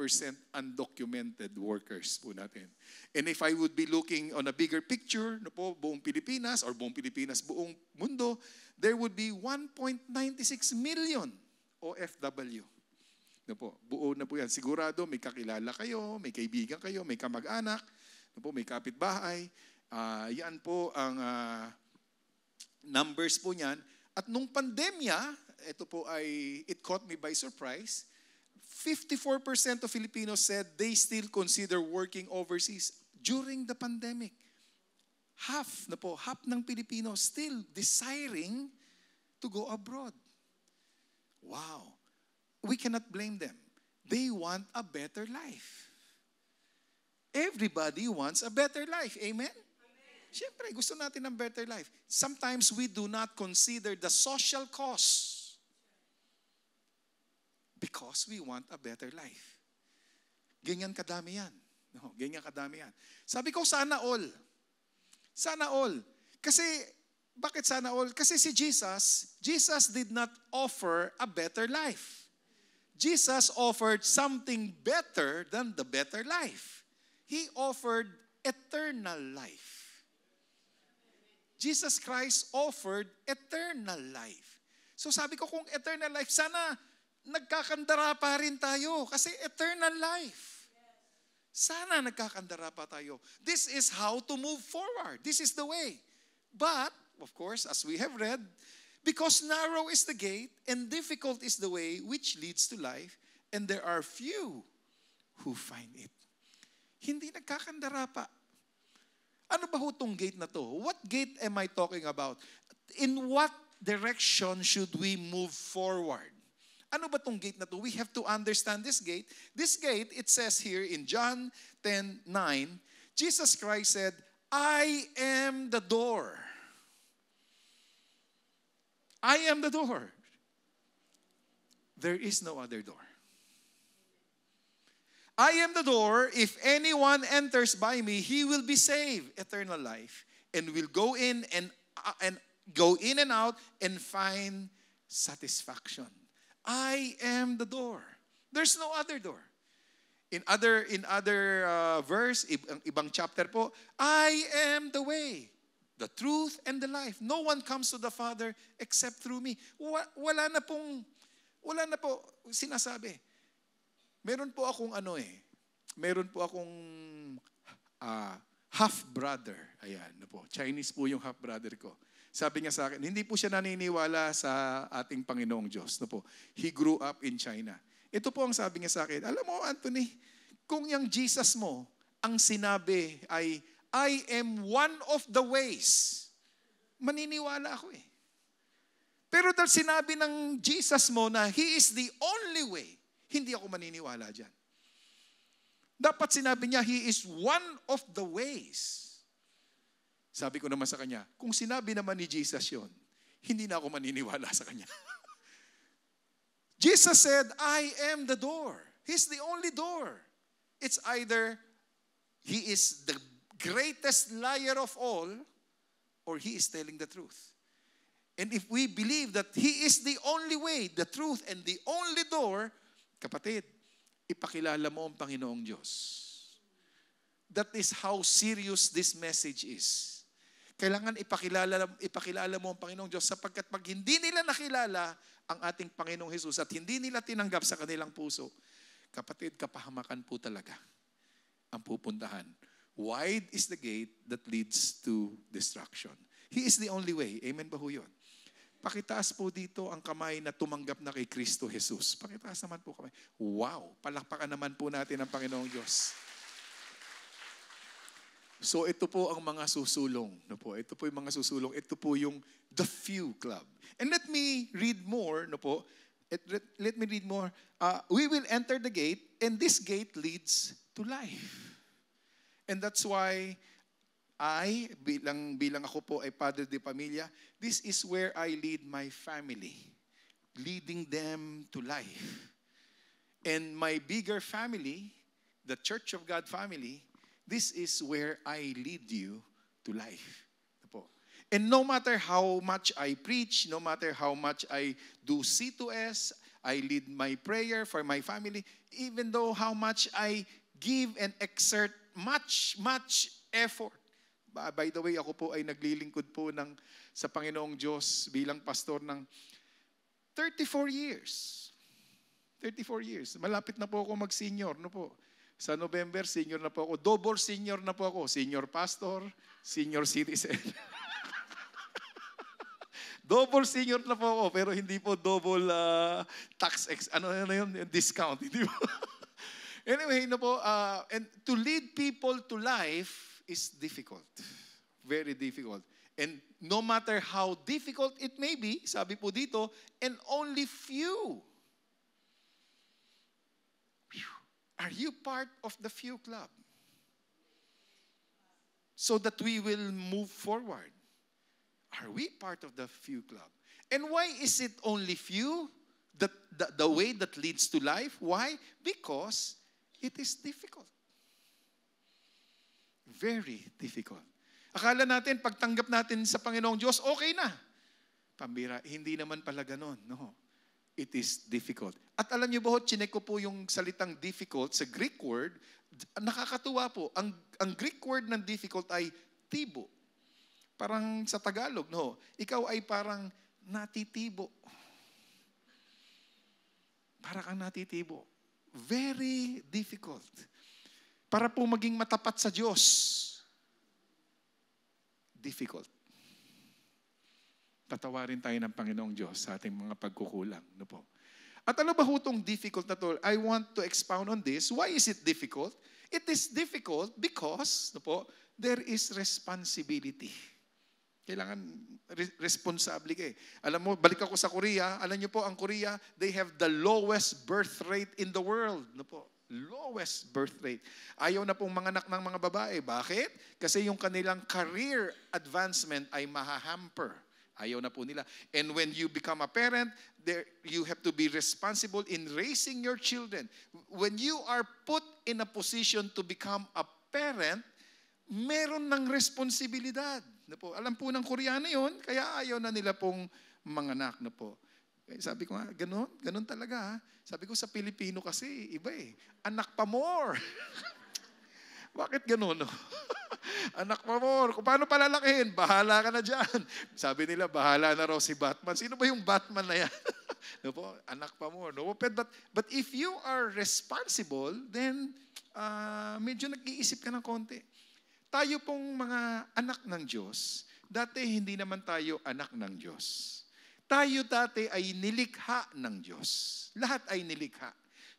undocumented workers po natin. And if I would be looking on a bigger picture, no po, buong Pilipinas, or buong Pilipinas, buong mundo, there would be 1.96 million OFW. No po, buo na po yan. Sigurado may kakilala kayo, may kaibigan kayo, may kamag-anak, no po, may kapitbahay. Yan po ang numbers po niyan. At nung pandemya, ito po ay, it caught me by surprise, 54% of Filipinos said they still consider working overseas during the pandemic. Half ng Filipinos still desiring to go abroad. Wow. We cannot blame them. They want a better life. Everybody wants a better life. Amen? Siyempre, gusto natin ng better life. Sometimes we do not consider the social cost. Because we want a better life. Ganyan kadami yan. No, ganyan kadami yan. Sabi ko, sana all. Sana all. Kasi, bakit sana all? Kasi si Jesus did not offer a better life. Jesus offered something better than the better life. He offered eternal life. Jesus Christ offered eternal life. So sabi ko, kung eternal life, sana nagkakandara pa rin tayo kasi eternal life. Sana nagkakandara pa tayo. This is how to move forward. This is the way. But, of course, as we have read, because narrow is the gate and difficult is the way which leads to life, and there are few who find it. Hindi nagkakandara pa. Ano ba ho tong gate na to? What gate am I talking about? In what direction should we move forward? Ano ba tong gate na to? We have to understand this gate. This gate, it says here in John 10:9, Jesus Christ said, I am the door. I am the door. There is no other door. I am the door. If anyone enters by me, he will be saved, eternal life, and will go in and go in and out and find satisfaction. I am the door. There's no other door. In other verse, ibang chapter po, I am the way, the truth, and the life. No one comes to the Father except through me. Wala na po sinasabi. Meron po akong half-brother. Ayan, po. Chinese po yung half-brother ko. Sabi niya sa akin, hindi po siya naniniwala sa ating Panginoong Diyos. Po. He grew up in China. Ito po ang sabi niya sa akin, alam mo, Anthony, kung yung Jesus mo, ang sinabi ay, I am one of the ways, maniniwala ako eh. Pero dahil sinabi ng Jesus mo na He is the only way, hindi ako maniniwala dyan. Dapat sinabi niya, He is one of the ways. Sabi ko naman sa kanya, kung sinabi naman ni Jesus yon, hindi na ako maniniwala sa kanya. Jesus said, I am the door. He's the only door. It's either He is the greatest liar of all, or He is telling the truth. And if we believe that He is the only way, the truth, and the only door, kapatid, ipakilala mo ang Panginoong Diyos. That is how serious this message is. Kailangan ipakilala mo ang Panginoong Diyos sapagkat pag hindi nila nakilala ang ating Panginoong Jesus at hindi nila tinanggap sa kanilang puso, kapatid, kapahamakan po talaga ang pupuntahan. Wide is the gate that leads to destruction. He is the only way. Amen ba ho yun? Pakitaas po dito ang kamay na tumanggap na kay Kristo Jesus. Pakitaas naman po kamay. Wow! Palakpakan naman po natin ang Panginoong Diyos. So ito po ang mga susulong. Ito po yung mga susulong. Ito po yung The Few Club. And let me read more. Let me read more. We will enter the gate, and this gate leads to life. And that's why bilang ako po ay Padre de Pamilya, this is where I lead my family, leading them to life. And my bigger family, the Church of God family, this is where I lead you to life. And no matter how much I preach, no matter how much I do C2S, I lead my prayer for my family, even though how much I give and exert much effort. By the way, ako po ay naglilingkod po sa Panginoong Diyos bilang pastor ng 34 years. 34 years. Malapit na po ako mag-senior. Sa November, senior na po ako. Double senior na po ako. Senior pastor, senior citizen. Double senior na po ako, pero hindi po double discount. Hindi po. Anyway, and to lead people to life is difficult. Very difficult. And no matter how difficult it may be, sabi po dito, and only few. Are you part of the few club? So that we will move forward. Are we part of the few club? And why is it only few? The way that leads to life? Why? Because it is difficult. Very difficult. Akala natin, pagtanggap natin sa Panginoong Diyos, okay na. Pambira, hindi naman pala ganon. No. It is difficult. At alam niyo ba, chinek ko po yung salitang difficult sa Greek word. Nakakatuwa po. Ang Greek word ng difficult ay tibo. Parang sa Tagalog, no? Ikaw ay parang natitibo. Para kang natitibo. Very difficult. Para po maging matapat sa Diyos. Difficult. Patawarin tayo ng Panginoong Diyos sa ating mga pagkukulang. No po? At ano ba hutong difficult na to? I want to expound on this. Why is it difficult? It is difficult because, no po, there is responsibility. Kailangan responsable ka eh. Alam mo, balik ako sa Korea. Alam niyo po, ang Korea, they have the lowest birth rate in the world. No po? Lowest birth rate. Ayaw na pong manganak ng mga babae. Bakit? Kasi yung kanilang career advancement ay mahahamper Ayaw na po nila. And when you become a parent, you have to be responsible in raising your children. When you are put in a position to become a parent, meron ng responsibilidad. Na po, alam po ng Koreano yun, kaya ayaw na nila pong manganak na po. Sabi ko nga, ganun talaga. Sabi ko sa Pilipino kasi, iba eh. Anak pa more. Bakit ganun? No? Anak pa more. Kung paano palalakihin? Bahala ka na dyan. Sabi nila, bahala na raw si Batman. Sino ba yung Batman na yan? No po, anak pa more. No? But if you are responsible, then medyo nag-iisip ka ng konti. Tayo pong mga anak ng Diyos, dati hindi naman tayo anak ng Diyos. Tayo dati ay nilikha ng Diyos. Lahat ay nilikha.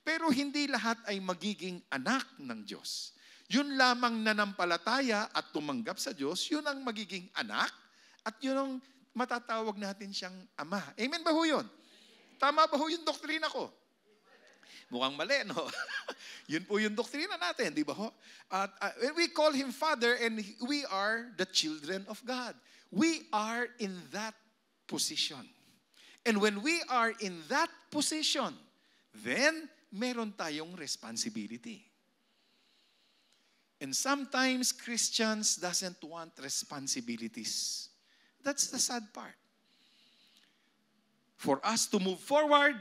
Pero hindi lahat ay magiging anak ng Diyos. Yun lamang nanampalataya at tumanggap sa Diyos, yun ang magiging anak at yun ang matatawag natin siyang ama. Amen ba ho yun? Tama ba ho yung doktrina ko? Mukhang mali, no? Yun po yung doktrina natin, di ba ho? At we call Him Father and we are the children of God. We are in that position. And when we are in that position, then meron tayong responsibility. And sometimes Christians doesn't want responsibilities. That's the sad part. For us to move forward,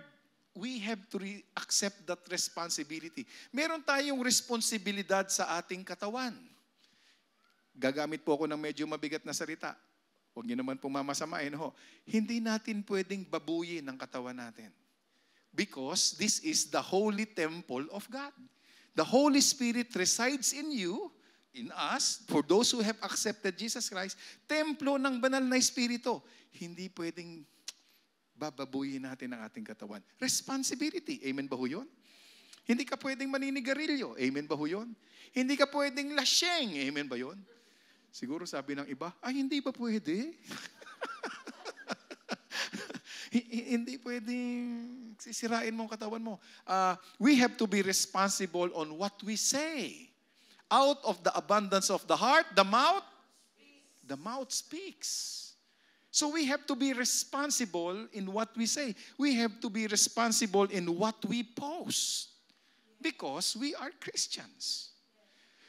we have to accept that responsibility. Meron tayong responsibilidad sa ating katawan. Gagamit po ako ng medyo mabigat na salita. Huwag niyo naman pong mamasamain. Ho. Hindi natin pwedeng babuyin ang katawan natin. Because this is the holy temple of God. The Holy Spirit resides in you, in us, for those who have accepted Jesus Christ, templo ng banal na Espiritu. Hindi pwedeng bababuyin natin ang ating katawan. Responsibility. Amen ba ho yun? Hindi ka pwedeng maninigarilyo. Amen ba ho yun? Hindi ka pwedeng lasyeng. Amen ba yun? Siguro sabi ng iba, ay hindi ba pwede? Hindi pwedeng sisirain mo ang katawan mo. We have to be responsible on what we say. Out of the abundance of the heart, the mouth speaks. So we have to be responsible in what we say. We have to be responsible in what we post. Because we are Christians.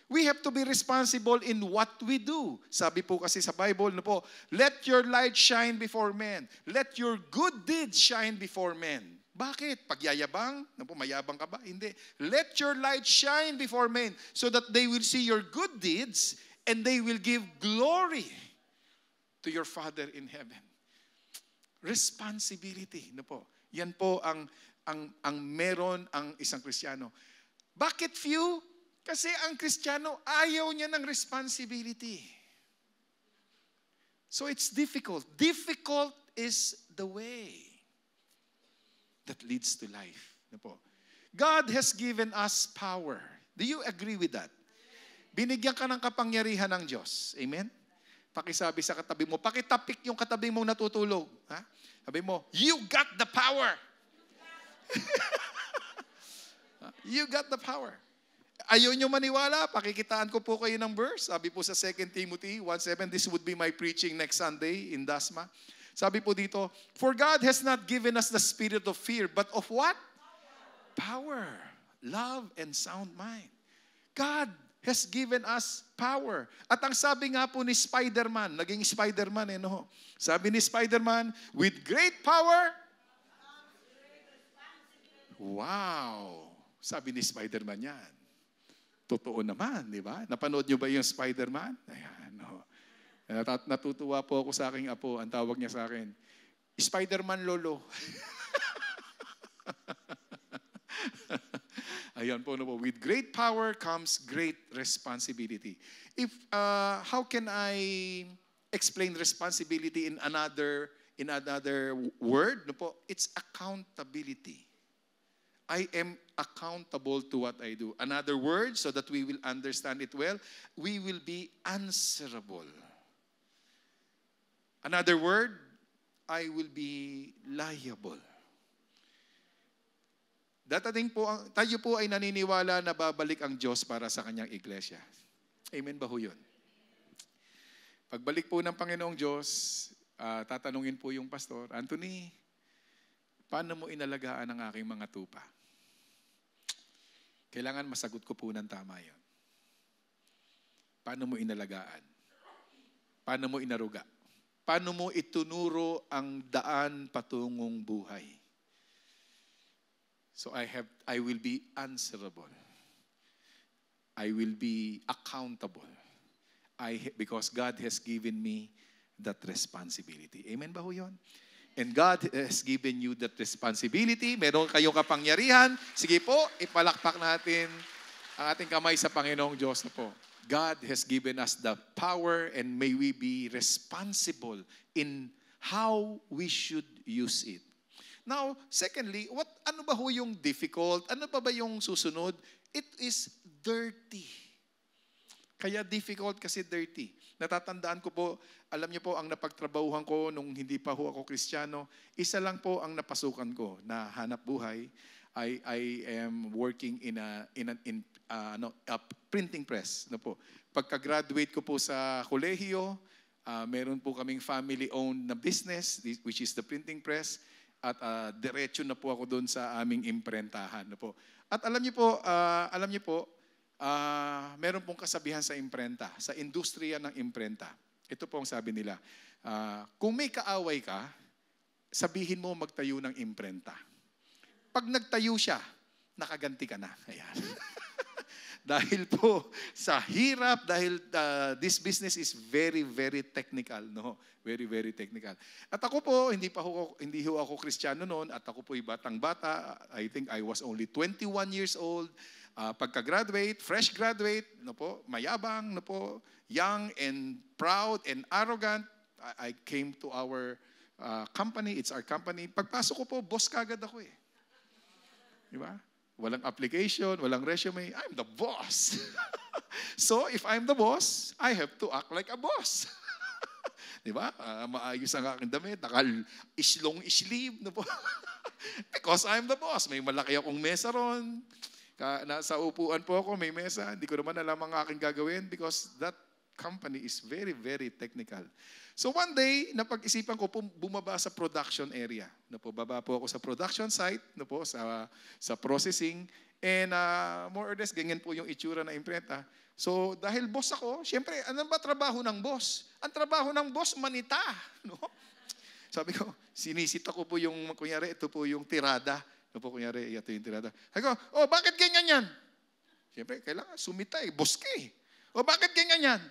We have to be responsible in what we do. Sabi po kasi sa Bible, no po, let your light shine before men. Let your good deeds shine before men. Bakit? Pagyayabang? No po, mayabang ka ba? Hindi. Let your light shine before men so that they will see your good deeds and they will give glory to your Father in heaven. Responsibility. No po. Yan po ang meron ang isang Kristiyano. Bakit few? Kasi ang Kristiyano, ayaw niya ng responsibility. So it's difficult. Difficult is the way that leads to life. God has given us power. Do you agree with that? Binigyan ka ng kapangyarihan ng Diyos. Amen? Pakisabi sa katabi mo, pakitapik yung katabi mong natutulog. Ha? Sabi mo, you got the power. You got the power. Ayaw nyo maniwala, pakikitaan ko po kayo ng verse. Sabi po sa 2 Timothy 1:7, this would be my preaching next Sunday in Dasma. Sabi po dito, for God has not given us the spirit of fear, but of what? Power, love, and sound mind. God has given us power. At ang sabi nga po ni Spider-Man, naging Spider-Man no? Sabi ni Spider-Man, with great power, wow! Sabi ni Spider-Man yan. Totoo naman, di ba? Napanood nyo ba yung Spider-Man? Ayan, no. Natutuwa po ako sa aking apo. Ang tawag niya sa akin, Spider-Man Lolo. Ayan po, no po. With great power comes great responsibility. How can I explain responsibility in another word? No po, it's accountability. I am accountable to what I do. Another word, so that we will understand it well, we will be answerable. Another word, I will be liable. Datating po, tayo po ay naniniwala na babalik ang Diyos para sa kanyang iglesia. Amen ba ho yun? Pagbalik po ng Panginoong Diyos, tatanungin po yung pastor, Anthony, paano mo inalagaan ang aking mga tupa? Kailangan masagot ko po ng tama yun. Paano mo inalagaan? Paano mo inaruga? Paano mo itunuro ang daan patungong buhay? So I will be answerable. I will be accountable. Because God has given me that responsibility. Amen ba ho yun? And God has given you that responsibility. Meron kayong kapangyarihan. Sige po, ipalakpak natin ang ating kamay sa Panginoong Diyos na po. God has given us the power and may we be responsible in how we should use it. Now, secondly, ano ba ho yung difficult? Ano pa ba yung susunod? It is dirty. Kaya difficult kasi dirty. Natatandaan ko po, alam niyo po, ang napagtrabahuhan ko nung hindi pa ho ako Kristiyano, isa lang po ang napasukan ko na hanap buhay. I am working in a printing press. No po. Pagka-graduate ko po sa kolehiyo, meron po kaming family-owned na business, which is the printing press, at diretso na po ako doon sa aming imprentahan. No po. At alam niyo po, meron pong kasabihan sa imprenta, sa industriya ng imprenta. Ito po ang sabi nila, kung may kaaway ka, sabihin mo magtayo ng imprenta. Pag nagtayo siya, nakaganti ka na. Ayan. Dahil po sa hirap, dahil this business is very, very technical. No? Very, very technical. At ako po, hindi ho ako Kristiyano noon, at ako po'y batang-bata. I think I was only 21 years old. Pagka-graduate, fresh graduate, no po, mayabang, no po, young and proud and arrogant. I came to our company, it's our company. Pagpasok ko po, boss kagad ako eh. Di ba? Walang application, walang resume. I'm the boss. So, if I'm the boss, I have to act like a boss. Di ba? Maayos ang aking damit, islong-sleeve. No po? Because I'm the boss. May malaki akong mesa ron. Nasa upuan po ako, may mesa. Hindi ko naman alam ang aking gagawin because that company is very, very technical. So one day, napag-isipan ko bumaba sa production area. Baba po ako sa production site, sa processing. And more or less, ganyan po yung itsura na imprenta. So dahil boss ako, syempre, ano ba trabaho ng boss? Ang trabaho ng boss, manita. No? Sabi ko, sinisita ko po yung, kunyari, ito po yung tirada. Kunyari, ito yung tirada. Sabi ko, bakit ganyan yan? Siyempre, kailangan sumita eh, boss ka eh. Bakit ganyan yan?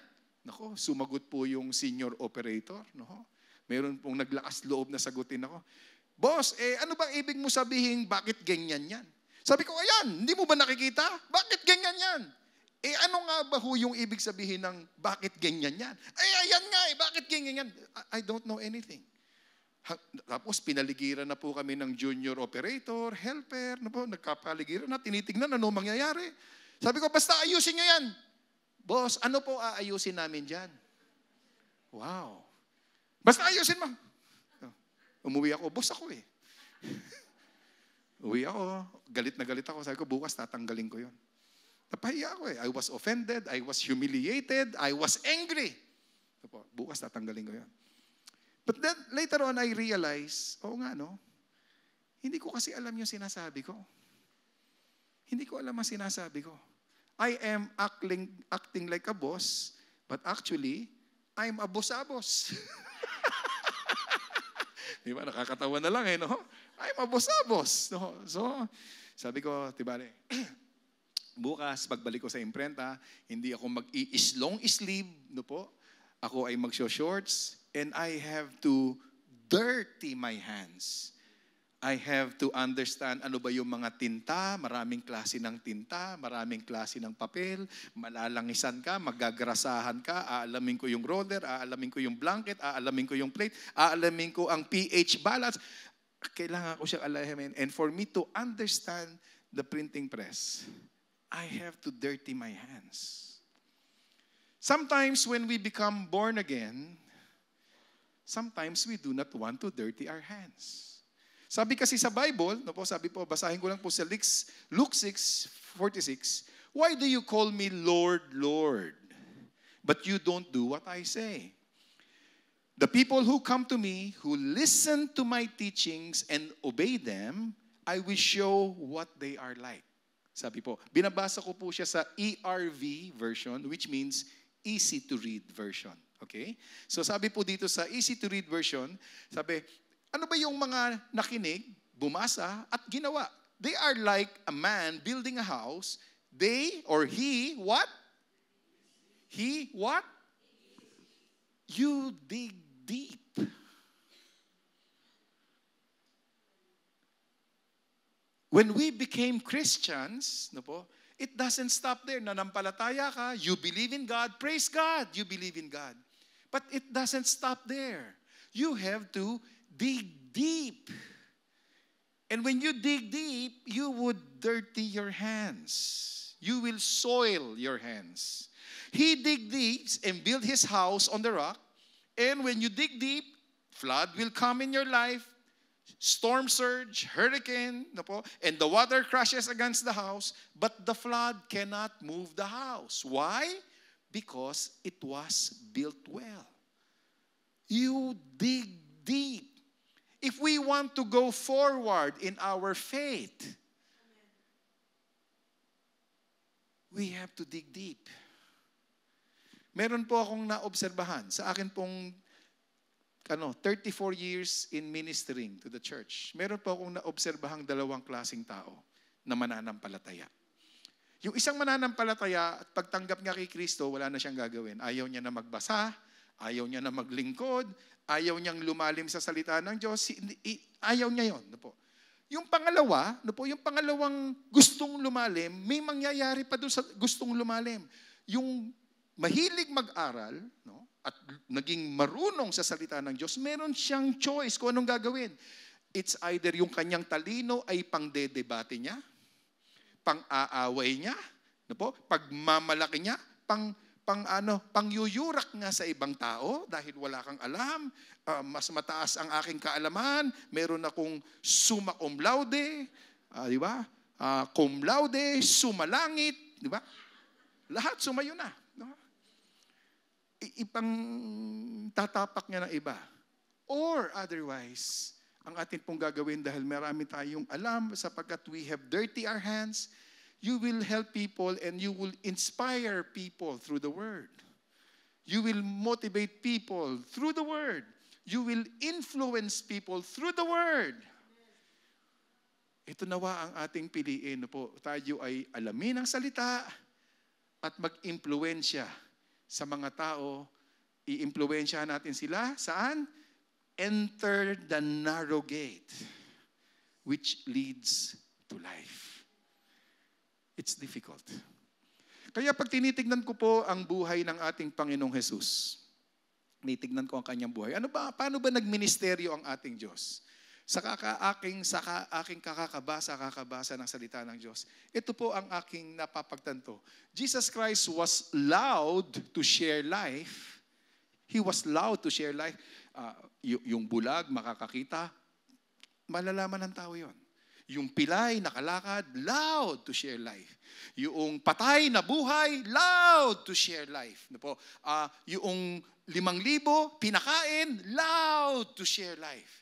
Nako, sumagot po yung senior operator. No? Meron pong naglakas loob na sagutin ako. Boss, ano bang ibig mo sabihin, bakit ganyan yan? Sabi ko, ayan, hindi mo ba nakikita? Bakit ganyan yan? Ano nga ba ho yung ibig sabihin ng bakit ganyan yan? Ayan nga bakit ganyan yan? I don't know anything. Tapos pinaligiran na po kami ng junior operator, helper, nagkapaligiran na, tinitignan ano mangyayari. Sabi ko, basta ayusin nyo yan. Boss, ano po aayusin namin dyan? Wow. Basta ayusin mo. Umuwi ako, boss ako eh. Uwi ako, galit na galit ako. Sabi ko, bukas tatanggalin ko yun. Napahiya ako eh. I was offended, I was humiliated, I was angry. Bukas tatanggalin ko yun. But then, later on, I realized, hindi ko kasi alam yung sinasabi ko. Hindi ko alam ang sinasabi ko. I am acting like a boss, but actually, I'm a boss-abos. Di ba? Nakakatawa na lang eh, no? I'm a boss-abos. No? So, sabi ko, tibale, bukas, pagbalik ko sa imprenta, hindi ako mag-i-long-sleeve, no po? Ako ay mag-shorts, and I have to dirty my hands. I have to understand ano ba yung mga tinta, maraming klase ng tinta, maraming klase ng papel, malalangisan ka, magagrasahan ka, aalamin ko yung roller, aalamin ko yung blanket, aalamin ko yung plate, aalamin ko ang pH balance. Kailangan ko siyang alamin. And for me to understand the printing press, I have to dirty my hands. Sometimes when we become born again, sometimes we do not want to dirty our hands. Sabi kasi sa Bible, sabi po, basahin ko lang po sa Luke 6:46, why do you call me Lord, Lord, but you don't do what I say? The people who come to me, who listen to my teachings and obey them, I will show what they are like. Sabi po, binabasa ko po siya sa ERV version, which means easy to read version. Okay? So sabi po dito sa easy to read version, sabi, ano ba yung mga nakinig, bumasa, at ginawa? They are like a man building a house. They or he, what? He, what? You dig deep. When we became Christians, no po, it doesn't stop there. Nanampalataya ka, you believe in God, praise God, you believe in God. But it doesn't stop there. You have to dig deep. And when you dig deep, you would dirty your hands. You will soil your hands. He dig deep and built his house on the rock. And when you dig deep, flood will come in your life, storm surge, hurricane, and the water crashes against the house, but the flood cannot move the house. Why? Because it was built well. You dig deep. If we want to go forward in our faith, we have to dig deep. Meron po akong naobserbahan sa akin pong 34 years in ministering to the church. Meron po akong naobserbahang dalawang klaseng tao na mananampalataya. Yung isang mananampalataya at pagtanggap niya kay Kristo, wala na siyang gagawin. Ayaw niya na magbasa, ayaw niya na maglingkod, ayaw niyang lumalim sa salita ng Diyos, ayaw niya yon. Yung pangalawa, yung pangalawang gustong lumalim, may mangyayari pa doon sa gustong lumalim. Yung mahilig mag-aral, at naging marunong sa salita ng Diyos, meron siyang choice kung anong gagawin. It's either yung kanyang talino ay pang-dedebate niya, pang-aaway niya, pagmamalaki niya, pangyuyurak nga sa ibang tao dahil wala kang alam, mas mataas ang aking kaalaman, meron akong summa cum laude, di ba? Cum laude, sumalangit, di ba? Lahat sumayo na. Ipang tatapak niya ng iba. Or otherwise, ang atin pong gagawin dahil marami tayong alam sapagkat we have dirty our hands, you will help people and you will inspire people through the Word. You will motivate people through the Word. You will influence people through the Word. Ito nawa ang ating piliin. Tayo ay alamin ang salita at mag-impluensya sa mga tao. I-impluensya natin sila. Saan? Enter the narrow gate which leads to life. It's difficult. Kaya pag tinitignan ko po ang buhay ng ating Panginoong Jesus, tinitignan ko ang kanyang buhay. Paano ba nagministeryo ang ating Diyos? Sa aking kakabasa ng salita ng Diyos. Ito po ang aking napapagtanto. Jesus Christ was loud to share life. He was loud to share life. Yung bulag, makakakita, malalaman ng tao yon. Yung pilay, nakalakad, loud to share life. Yung patay na buhay, loud to share life. Yung 5,000, pinakain, loud to share life.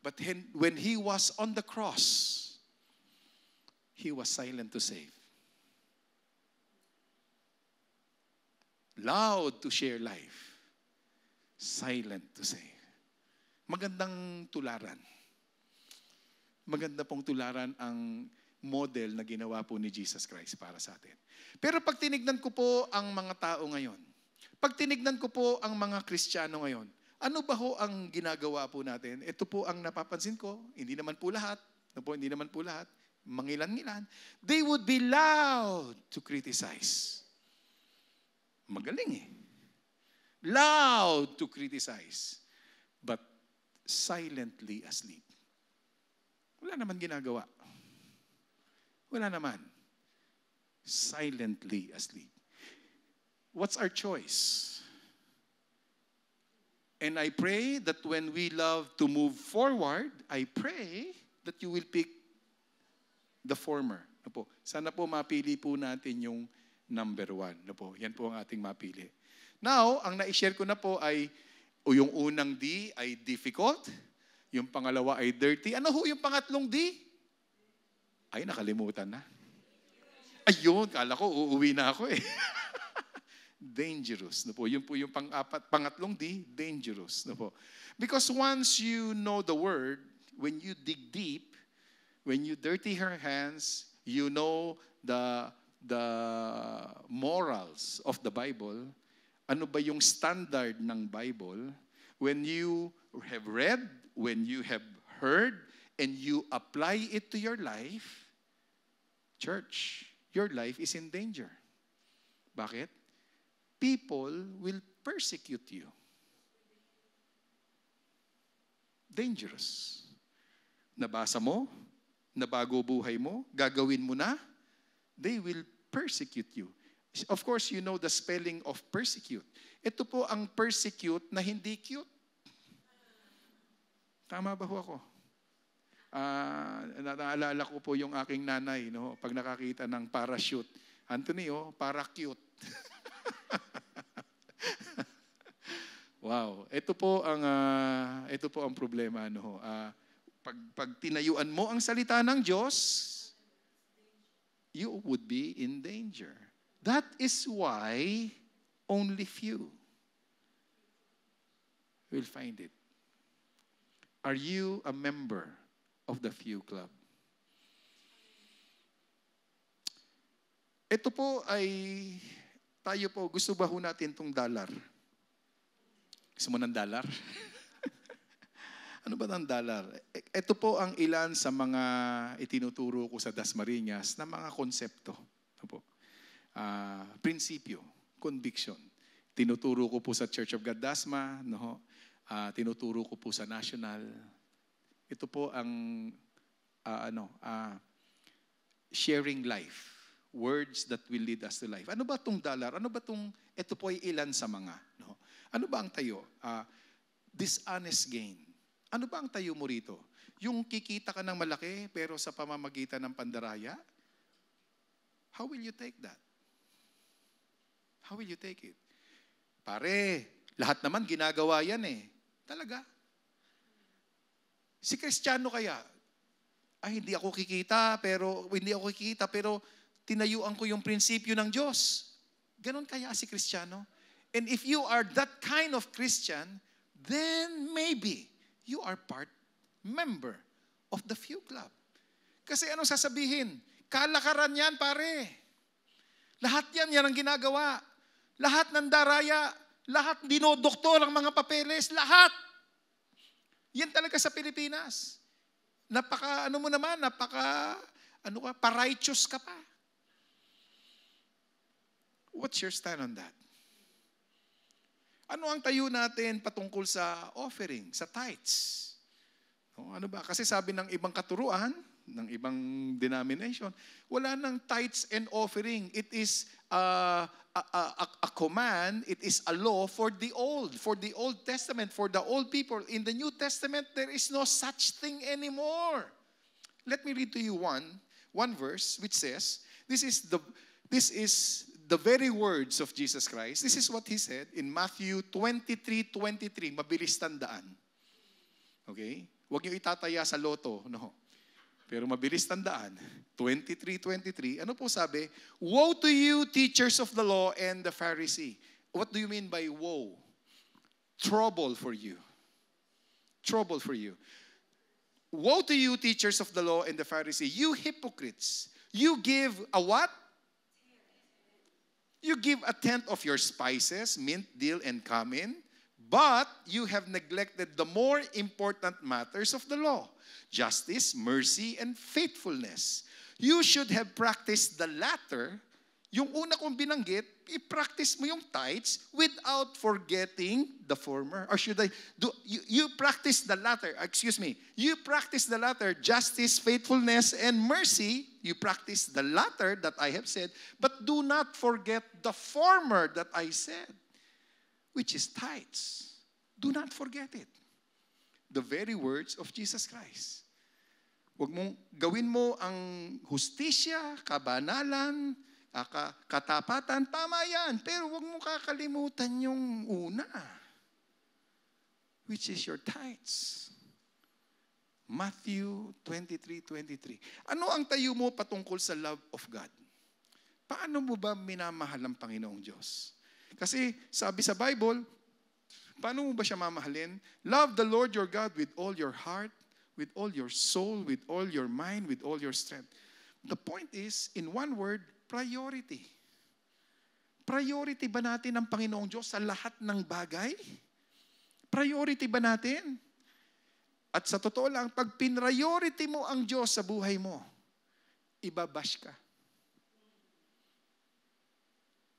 But when he was on the cross, he was silent to save. Loud to share life. Silent to save. Magandang tularan. Maganda pong tularan ang model na ginawa po ni Jesus Christ para sa atin. Pero pag tinignan ko po ang mga tao ngayon, pag tinignan ko po ang mga Kristiyano ngayon, ano ba ho ang ginagawa po natin? Ito po ang napapansin ko, hindi naman po lahat, mangilan-ngilan, they would be loud to criticize. Magaling Loud to criticize, but silently asleep. Wala naman ginagawa. Wala naman. Silently asleep. What's our choice? And I pray that when we love to move forward, I pray that you will pick the former. Sana po mapili po natin yung number 1. Yan po ang ating mapili. Now, ang na-share ko na po ay O yung unang D ay difficult. Yung pangalawa ay dirty. Ano ho yung pangatlong D? Ay, nakalimutan na. Ayun, kala ko, uuwi na ako eh. Dangerous. No po? Yun po yung pangatlong D, dangerous. No po? Because once you know the word, when you dig deep, when you dirty her hands, you know the morals of the Bible. Ano ba yung standard ng Bible? When you have read, when you have heard, and you apply it to your life, church, your life is in danger. Bakit? People will persecute you. Dangerous. Nabasa mo, nabago buhay mo, gagawin mo na, they will persecute you. Of course, you know the spelling of persecute. Ito po ang persecute na hindi cute. Tama ba ho ako? Naalala ko po yung aking nanay, no? Pag nakakita ng parachute. Anthony, para cute. Wow. Ito po ang problema, no? Pag tinayuan mo ang salita ng Diyos, you would be in danger. That is why only few will find it. Are you a member of the few club? Ito po ay, tayo po, gusto ba ho natin itong dollar? Gusto mo ng dollar? Ano ba ng dollar? Ito po ang ilan sa mga itinuturo ko sa Dasmariñas na mga konsepto. Ito po. Prinsipyo, conviction. Tinuturo ko po sa Church of God Dasma, no? Tinuturo ko po sa national. Ito po ang sharing life. Words that will lead us to life. Ano ba itong dollar? Ano ba itong, ito po ay ilan sa mga. No? Ano ba ang tayo? Dishonest gain. Ano ba ang tayo mo rito? Yung kikita ka ng malaki pero sa pamamagitan ng pandaraya? How will you take that? How will you take it? Pare, lahat naman ginagawa yan eh. Talaga. Si Kristiyano kaya, hindi ako kikita pero tinayuan ko yung prinsipyo ng Diyos. Ganon kaya si Kristiyano? And if you are that kind of Christian, then maybe you are member of the few club. Kasi anong sasabihin? Kalakaran yan, pare. Lahat yan ang ginagawa. Lahat ng daraya, lahat dinodoktor ang mga papeles, lahat. Yan talaga sa Pilipinas. Pa-righteous ka pa. What's your stand on that? Ano ang tayo natin patungkol sa offering, sa tithes? Ano ba? Kasi sabi ng ibang katuruan, ng ibang denomination, wala nang tithes and offering. It is a command, it is a law for the Old Testament, for the old people. In the New Testament, there is no such thing anymore. Let me read to you one verse which says, this is the very words of Jesus Christ. This is what He said in Matthew 23:23. Mabilis tandaan. Okay? Huwag niyo itataya sa loto, no? Pero mabilis tandaan. 23:23. Ano po sabi? Woe to you, teachers of the law and the Pharisee. What do you mean by woe? Trouble for you. Trouble for you. Woe to you, teachers of the law and the Pharisee. You hypocrites. You give a what? You give a tenth of your spices, mint, dill, and cumin, but you have neglected the more important matters of the law, justice, mercy, and faithfulness. You should have practiced the latter. Yung una kong binanggit, i-practice mo yung tithes without forgetting the former. Or should I do? You practice the latter. You practice the latter, justice, faithfulness, and mercy. You practice the latter that I have said, but do not forget the former that I said, which is tithes. Do not forget it. The very words of Jesus Christ. Huwag mong gawin mo ang hustisya, kabanalan, katapatan, tama yan. Pero huwag mong kakalimutan yung una. which is your tithes. Matthew 23:23. Ano ang tayo mo patungkol sa love of God? Paano mo ba minamahal ang Panginoong Diyos? Kasi sabi sa Bible, paano mo ba siya mamahalin? Love the Lord your God with all your heart, with all your soul, with all your mind, with all your strength. The point is, in one word, priority. Priority ba natin ang Panginoong Diyos sa lahat ng bagay? Priority ba natin? At sa totoo lang, pag pinriority mo ang Diyos sa buhay mo, ibabash ka.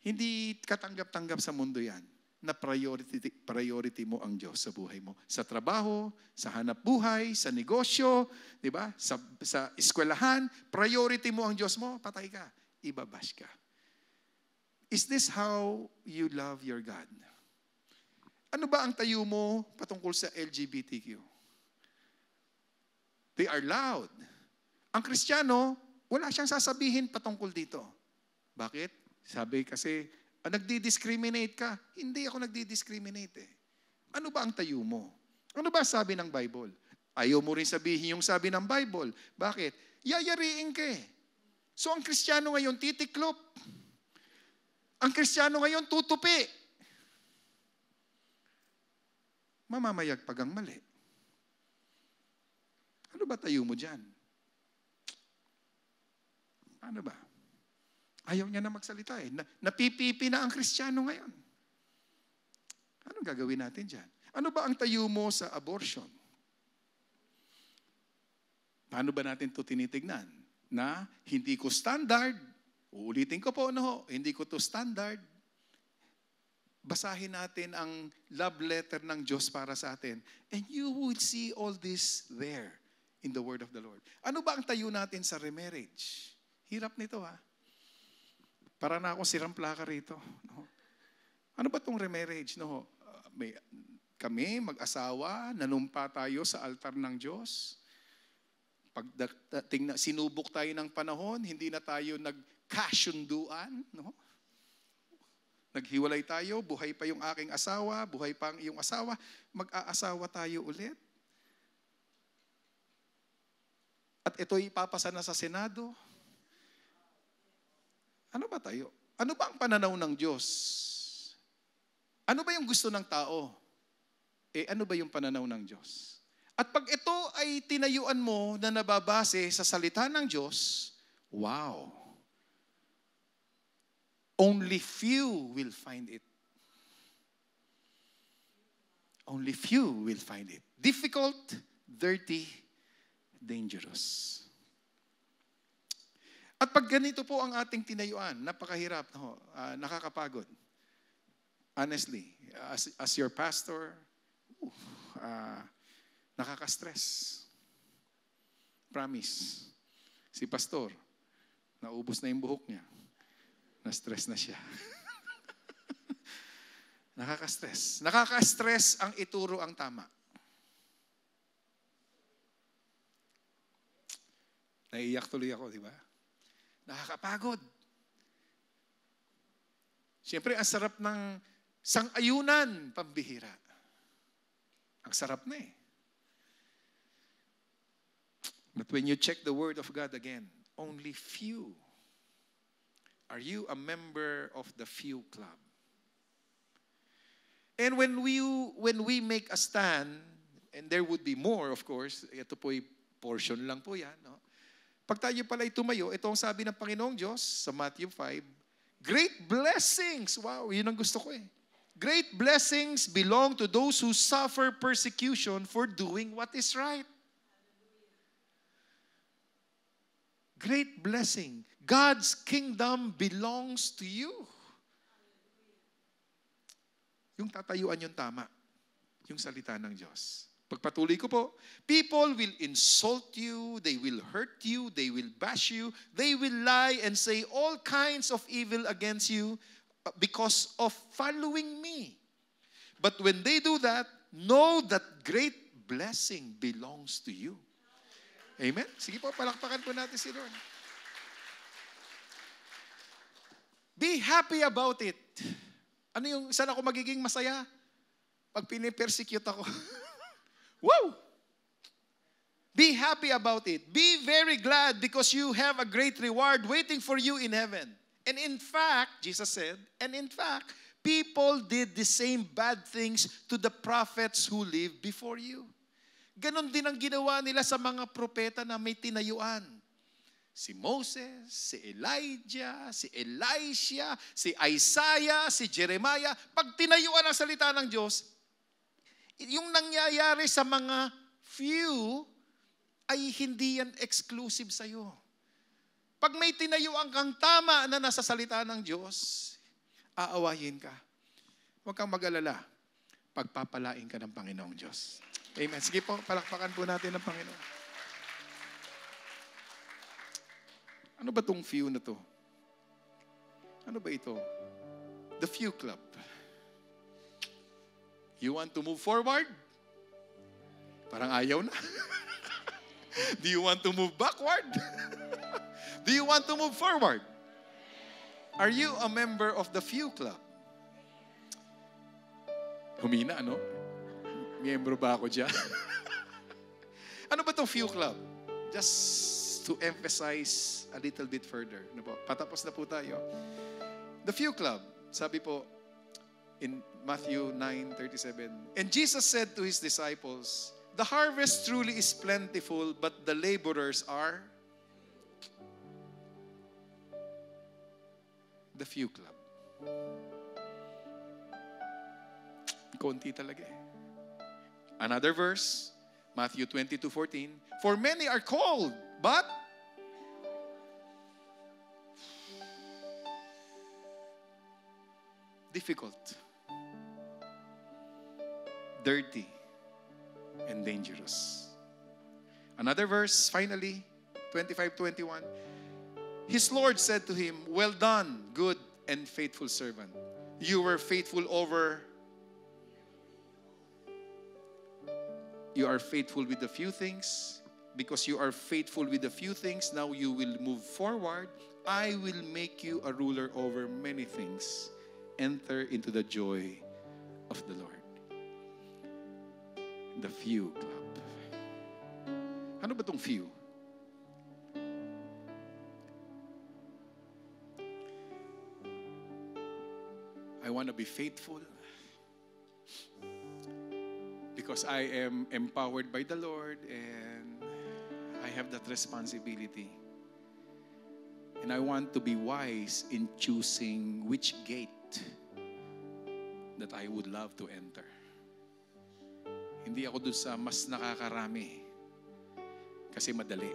Hindi katanggap-tanggap sa mundo yan na priority mo ang Diyos sa buhay mo. Sa trabaho, sa hanap buhay, sa negosyo, di ba? Sa eskwelahan, priority mo ang Diyos mo, patay ka. Ibabash ka. Is this how you love your God? Ano ba ang tayo mo patungkol sa LGBTQ? They are loud. Ang Kristiyano, wala siyang sasabihin patungkol dito. Bakit? Sabi kasi, nagdi-discriminate ka. Hindi ako nagdi-discriminate eh. Ano ba ang tayo mo? Ano ba sabi ng Bible? Ayaw mo rin sabihin yung sabi ng Bible. Bakit? Yayariin ka eh. So ang Kristiyano ngayon titiklop. Ang Kristiyano ngayon tutupi. Mamamayag pag ang mali. Ano ba tayo mo dyan? Ano ba? Ayaw niya na magsalita eh. Napipipi na ang Kristiyano ngayon. Anong gagawin natin dyan? Ano ba ang tayo mo sa abortion? Paano ba natin ito tinitignan? Na hindi ko standard, uulitin ko po, no, hindi ko to standard. Basahin natin ang love letter ng Diyos para sa atin. And you would see all this there in the word of the Lord. Ano ba ang tayo natin sa remarriage? Hirap nito ha. Para na akong sirang plaka rito. No? Ano ba itong remarriage? No? Kami, mag-asawa, nanumpa tayo sa altar ng Diyos. Pag sinubok tayo ng panahon, hindi na tayo nagkasunduan. No? Naghiwalay tayo, buhay pa yung aking asawa, buhay pa ang iyong asawa, mag-aasawa tayo ulit. At ito'y ipapasa na sa Senado. Ano ba tayo? Ano ba ang pananaw ng Diyos? Ano ba yung gusto ng tao? Ano ba yung pananaw ng Diyos? At pag ito ay tinayuan mo na nababase sa salita ng Diyos, wow! Only few will find it. Only few will find it. Difficult, dirty, dangerous. At pag ganito po ang ating tinayuan, napakahirap, no? Nakakapagod. Honestly, as your pastor, nakaka-stress. Promise. Si pastor, naubos na yung buhok niya. Na-stress na siya. Nakaka-stress. Nakaka-stress ang ituro ang tama. Naiiyak tuloy ako, di ba? Nakakapagod. Siyempre, ang sarap ng sang-ayunan, pambihira. Ang sarap na eh. But when you check the Word of God again, only few. Are you a member of the few club? And when we make a stand, and there would be more, of course, ito po'y portion lang po yan, no? Pag tayo pala'y tumayo, ito ang sabi ng Panginoong Diyos sa Matthew 5, great blessings, wow, yun ang gusto ko eh. Great blessings belong to those who suffer persecution for doing what is right. Great blessing. God's kingdom belongs to you. Yung tatayuan yung tama. Yung salita ng Diyos. Pagpatuloy ko po, people will insult you, they will hurt you, they will bash you, they will lie and say all kinds of evil against you because of following me. But when they do that, know that great blessing belongs to you. Amen? Sige po, palakpakan po natin si Lord. Be happy about it. Ano yung, saan ako magiging masaya? Pag pinipersecute ako, wow! Be happy about it. Be very glad because you have a great reward waiting for you in heaven. And in fact, Jesus said, and in fact, people did the same bad things to the prophets who lived before you. Ganon din ang ginawa nila sa mga propeta na may tinayuan. Si Moses, si Elijah, si Elisha, si Isaiah, si Jeremiah. Pag tinayuan ang salita ng Diyos, yung nangyayari sa mga few ay hindi yan exclusive sa'yo. Pag may tinayuan kang tama na nasa salita ng Diyos, aawayin ka. Huwag kang mag-alala. Pagpapalain ka ng Panginoong Diyos. Amen. Sige po, palakpakan po natin ng Panginoon. Ano ba itong few na to? Ano ba ito? The Few Club. You want to move forward? Parang ayaw na. Do you want to move backward? Do you want to move forward? Are you a member of the Few Club? Humina, ano? Miyembro ba ako dyan? Ano ba itong Few Club? Just to emphasize a little bit further. Ano po? Patapos na po tayo. The Few Club, sabi po in Matthew 9:37, and Jesus said to His disciples, the harvest truly is plentiful, but the laborers are the Few Club. Konti talaga eh. Another verse, Matthew 22:14, for many are called, but difficult, dirty, and dangerous. Another verse, finally, 25:21. His Lord said to him, well done, good and faithful servant. You were faithful over. You are faithful with a few things. Because you are faithful with a few things, now you will move forward. I will make you a ruler over many things. Enter into the joy of the Lord. The Few Club. Ano ba itong few? I want to be faithful because I am empowered by the Lord and I have that responsibility. And I want to be wise in choosing which gate that I would love to enter. Hindi ako dun sa mas nakakarami kasi madali.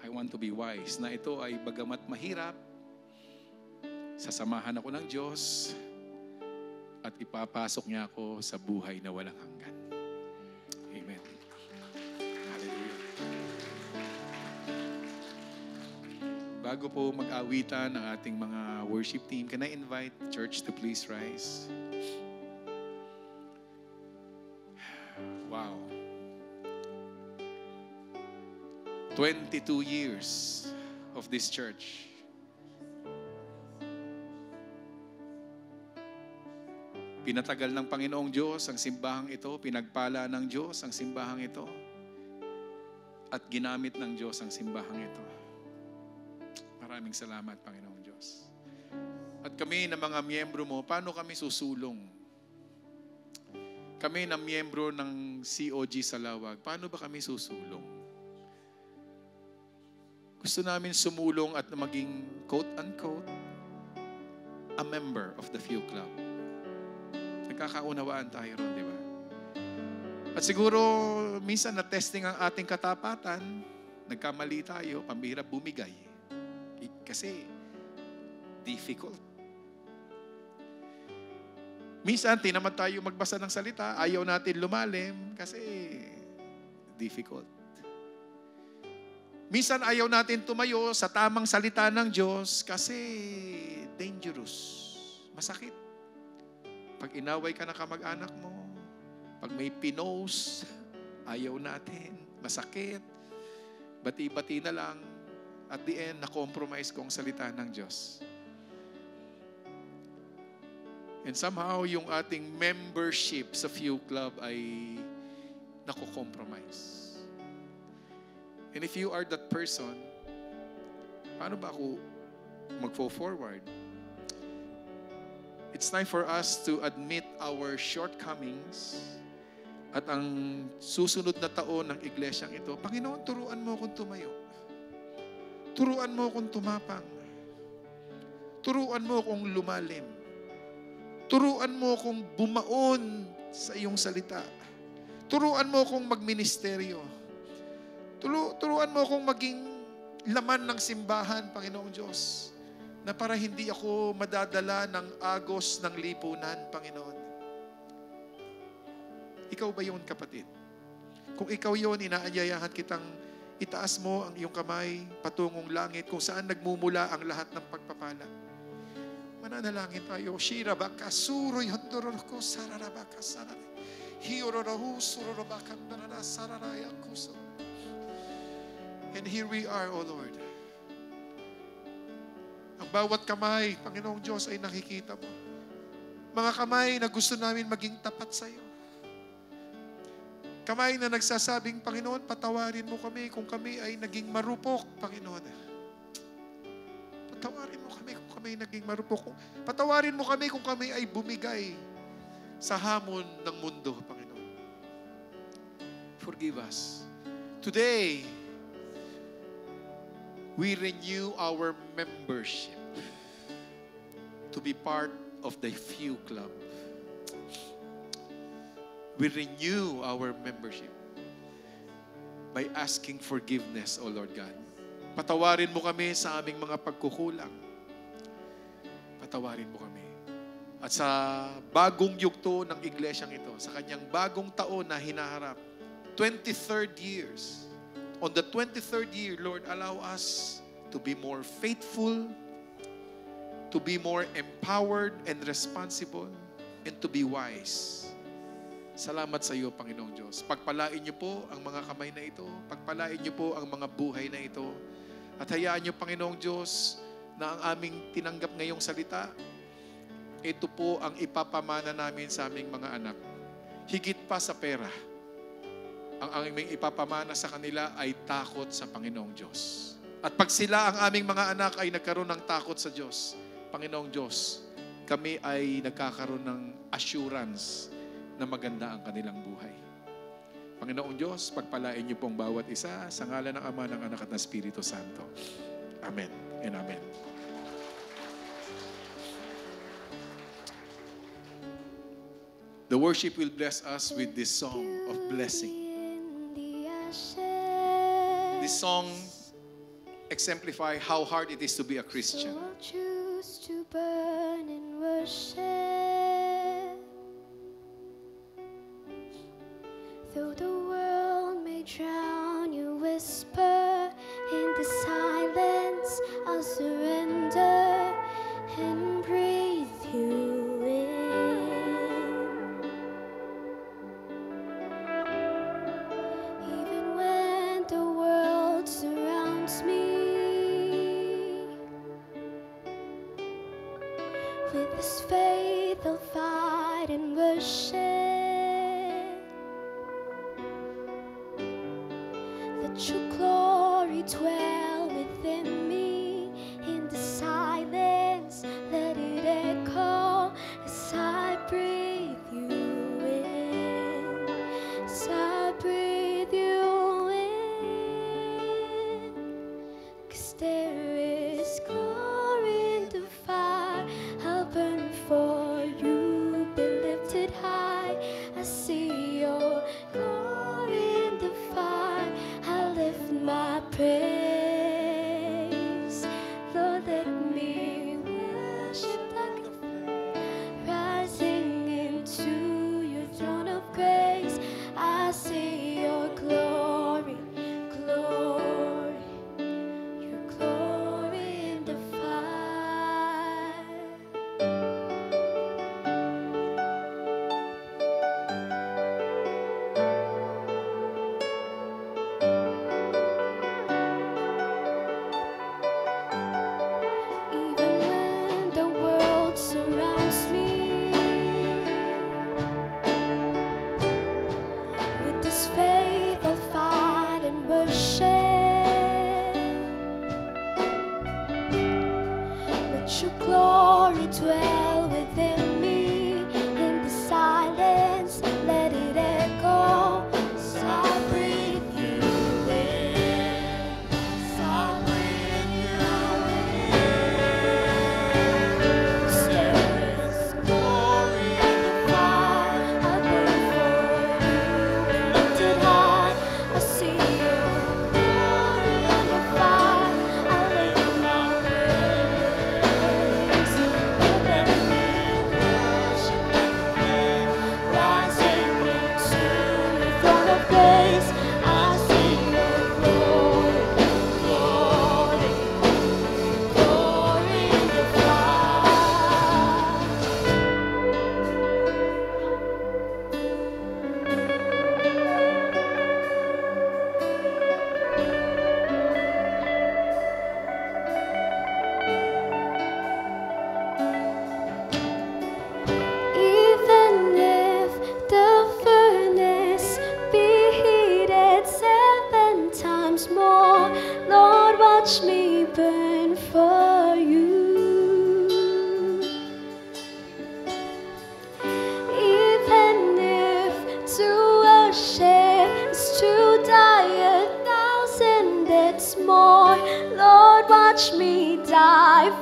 I want to be wise na ito ay bagamat mahirap, sasamahan ako ng Diyos at ipapasok niya ako sa buhay na walang hanggan. Amen. Hallelujah. Bago po mag-awitan ang ating mga worship team, can I invite the church to please rise? Wow. 22 years of this church. Pinatagal ng Panginoong Diyos ang simbahang ito, pinagpala ng Diyos ang simbahang ito, at ginamit ng Diyos ang simbahang ito. Maraming salamat, Panginoong Diyos. At kami na mga miyembro mo, paano kami susulong? Kami na miyembro ng COG Salawag, paano ba kami susulong? Gusto namin sumulong at maging quote-unquote a member of the Few Club. Nagkakaunawaan tayo ron, di ba? At siguro, minsan na-testing ang ating katapatan, nagkamali tayo, pambihirap bumigay. Kasi, difficult. Minsan, tinamad tayo magbasa ng salita, ayaw natin lumalim, kasi difficult. Minsan, ayaw natin tumayo sa tamang salita ng Diyos, kasi dangerous, masakit. Pag inaway ka na kamag-anak mo, pag may pinos, ayaw natin, masakit, bati-bati na lang, at the end, na-compromise ko ang salita ng Diyos. And somehow, yung ating membership sa Few Club ay nakukompromise. And if you are that person, paano ba ako mag-forward? It's time for us to admit our shortcomings. At ang susunod na taon ng iglesyang ito, Panginoon, turuan mo akong tumayo. Turuan mo akong tumapang. Turuan mo akong lumalim. Turuan mo akong bumaon sa iyong salita. Turuan mo akong magministeryo. Turuan mo akong maging laman ng simbahan, Panginoong Diyos, na para hindi ako madadala ng agos ng lipunan, Panginoon. Ikaw ba yun, kapatid? Kung ikaw yun, inaanyayahan kitang itaas mo ang iyong kamay patungong langit kung saan nagmumula ang lahat ng pagpapala. Mananalangin tayo. Shirabaka suroy handoroko sararabaka sarara. Hiororahu surorabaka narara sararaya kuso. And here we are, O Lord. Ang bawat kamay, Panginoong Diyos, ay nakikita mo. Mga kamay na gusto namin maging tapat sa iyo. Kamay na nagsasabing, Panginoon, patawarin mo kami kung kami ay naging marupok, Panginoon. Patawarin mo kami kung kami ay naging marupok. Patawarin mo kami kung kami ay bumigay sa hamon ng mundo, Panginoon. Forgive us. Today, we renew our membership to be part of the Few Club. We renew our membership by asking forgiveness, O Lord God. Patawarin mo kami sa aming mga pagkukulang. Patawarin mo kami. At sa bagong yugto ng iglesyang ito, sa kanyang bagong taon na hinaharap, 23rd years. On the 23rd year, Lord, allow us to be more faithful, to be more empowered and responsible, and to be wise. Salamat sa iyo, Panginoong Diyos. Pagpalain niyo po ang mga kamay na ito. Pagpalain niyo po ang mga buhay na ito. At hayaan niyo, Panginoong Diyos, na ang aming tinanggap ngayong salita, ito po ang ipapamana namin sa aming mga anak. Higit pa sa pera, ang aming ipapamana sa kanila ay takot sa Panginoong Diyos. At pag sila, ang aming mga anak, ay nagkaroon ng takot sa Diyos, Panginoong Diyos, kami ay nagkakaroon ng assurance na maganda ang kanilang buhay. Panginoong Diyos, pagpalain niyo pong bawat isa sa ngalan ng Ama, ng Anak at ng Espiritu Santo. Amen and Amen. The worship will bless us with this song of blessing. This song exemplify how hard it is to be a Christian. So I'll choose to burn in worship. Though the world may drown your whisper, in the silence I'll surrender and breathe you in. Even when the world surrounds me with this faith, I'll fight and worship. Your glory dwell within me. In the silence, let it echo as I breathe you in. As I breathe you in. 'Cause there is glory in the fire. I'll burn for you, be lifted high. I see your glory in the fire. My praise.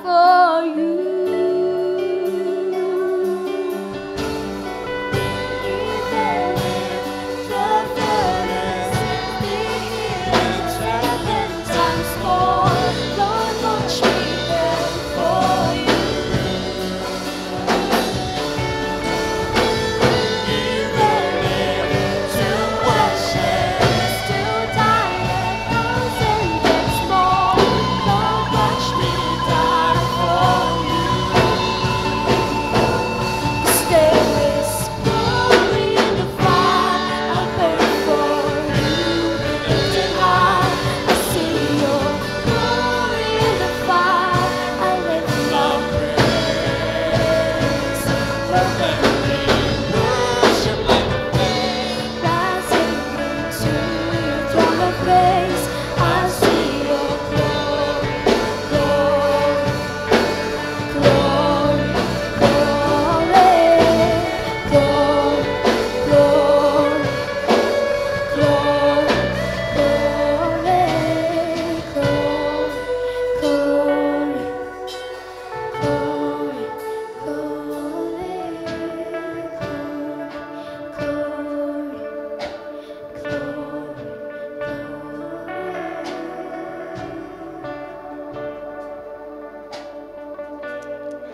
for you.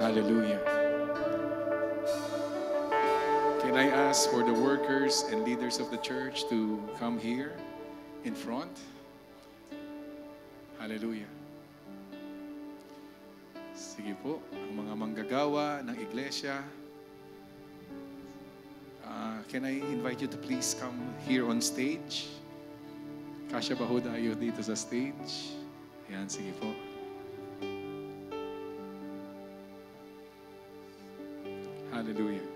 Hallelujah. Can I ask for the workers and leaders of the church to come here in front? Hallelujah. Sige po, ang mga manggagawa ng iglesia, can I invite you to please come here on stage? Kasya ba ho tayo dito sa stage? Ayan, sige po. Hallelujah.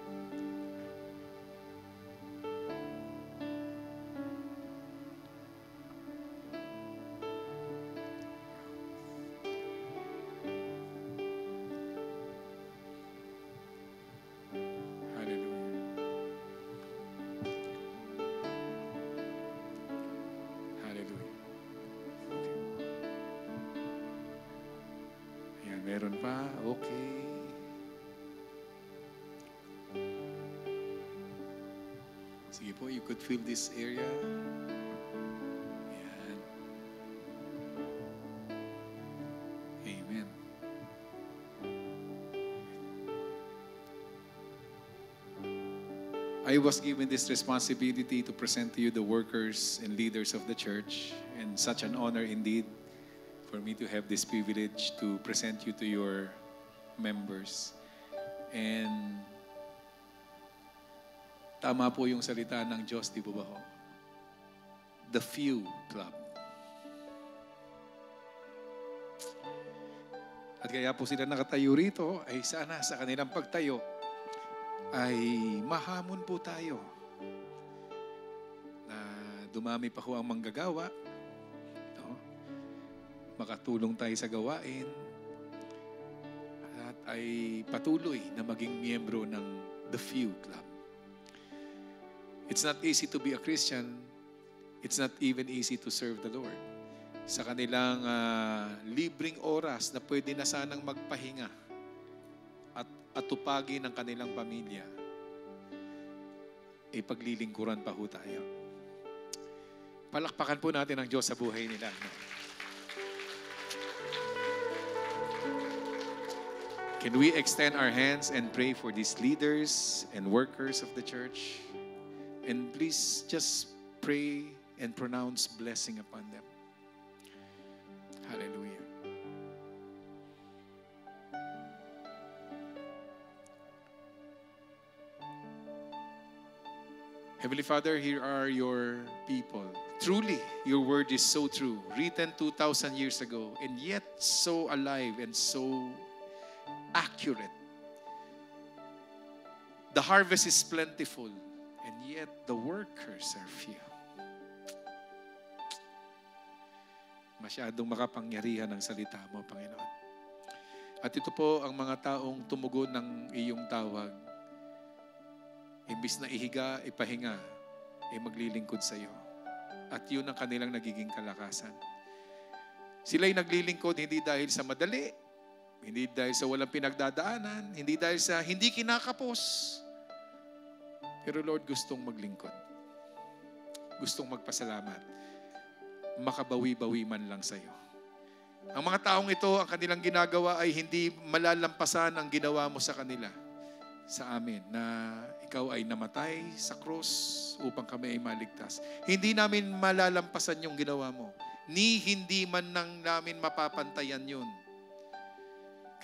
Meron pa? Okay. Sige po, you could fill this area. Ayan. Amen. I was given this responsibility to present to you the workers and leaders of the church, and such an honor indeed for me to have this privilege to present you to your members. And tama po yung salita ng Diyos, di po ba ho? The Few Club. At kaya po sila nakatayo rito, ay sana sa kanilang pagtayo ay mahamon po tayo na dumami pa ho ang manggagawa, makatulong tayo sa gawain at ay patuloy na maging miyembro ng The Few Club. It's not easy to be a Christian. It's not even easy to serve the Lord. Sa kanilang libreng oras na pwede na sanang magpahinga at atupagin ng kanilang pamilya, ay paglilingkuran pa ho tayo. Palakpakan po natin ang Diyos sa buhay nila. Can we extend our hands and pray for these leaders and workers of the church? And please just pray and pronounce blessing upon them. Hallelujah. Heavenly Father, here are your people. Truly, your word is so true, written 2,000 years ago, and yet so alive and so accurate. The harvest is plentiful, and yet the workers are few. Masyadong makapangyarihan ang salita mo, Panginoon. At ito po ang mga taong tumugon ng iyong tawag. Imbis na ihiga, ipahinga, ay maglilingkod sa iyo. At yun ang kanilang nagiging kalakasan. Sila'y naglilingkod hindi dahil sa madali, Hindi dahil sa walang pinagdadaanan, hindi dahil sa hindi kinakapos. Pero Lord, gustong maglingkod. Gustong magpasalamat. Makabawi-bawi man lang sa iyo. Ang mga taong ito, ang kanilang ginagawa ay hindi malalampasan ang ginawa mo sa kanila, sa amin, na ikaw ay namatay sa krus upang kami ay maligtas. Hindi namin malalampasan yung ginawa mo. Ni hindi man nang namin mapapantayan yun.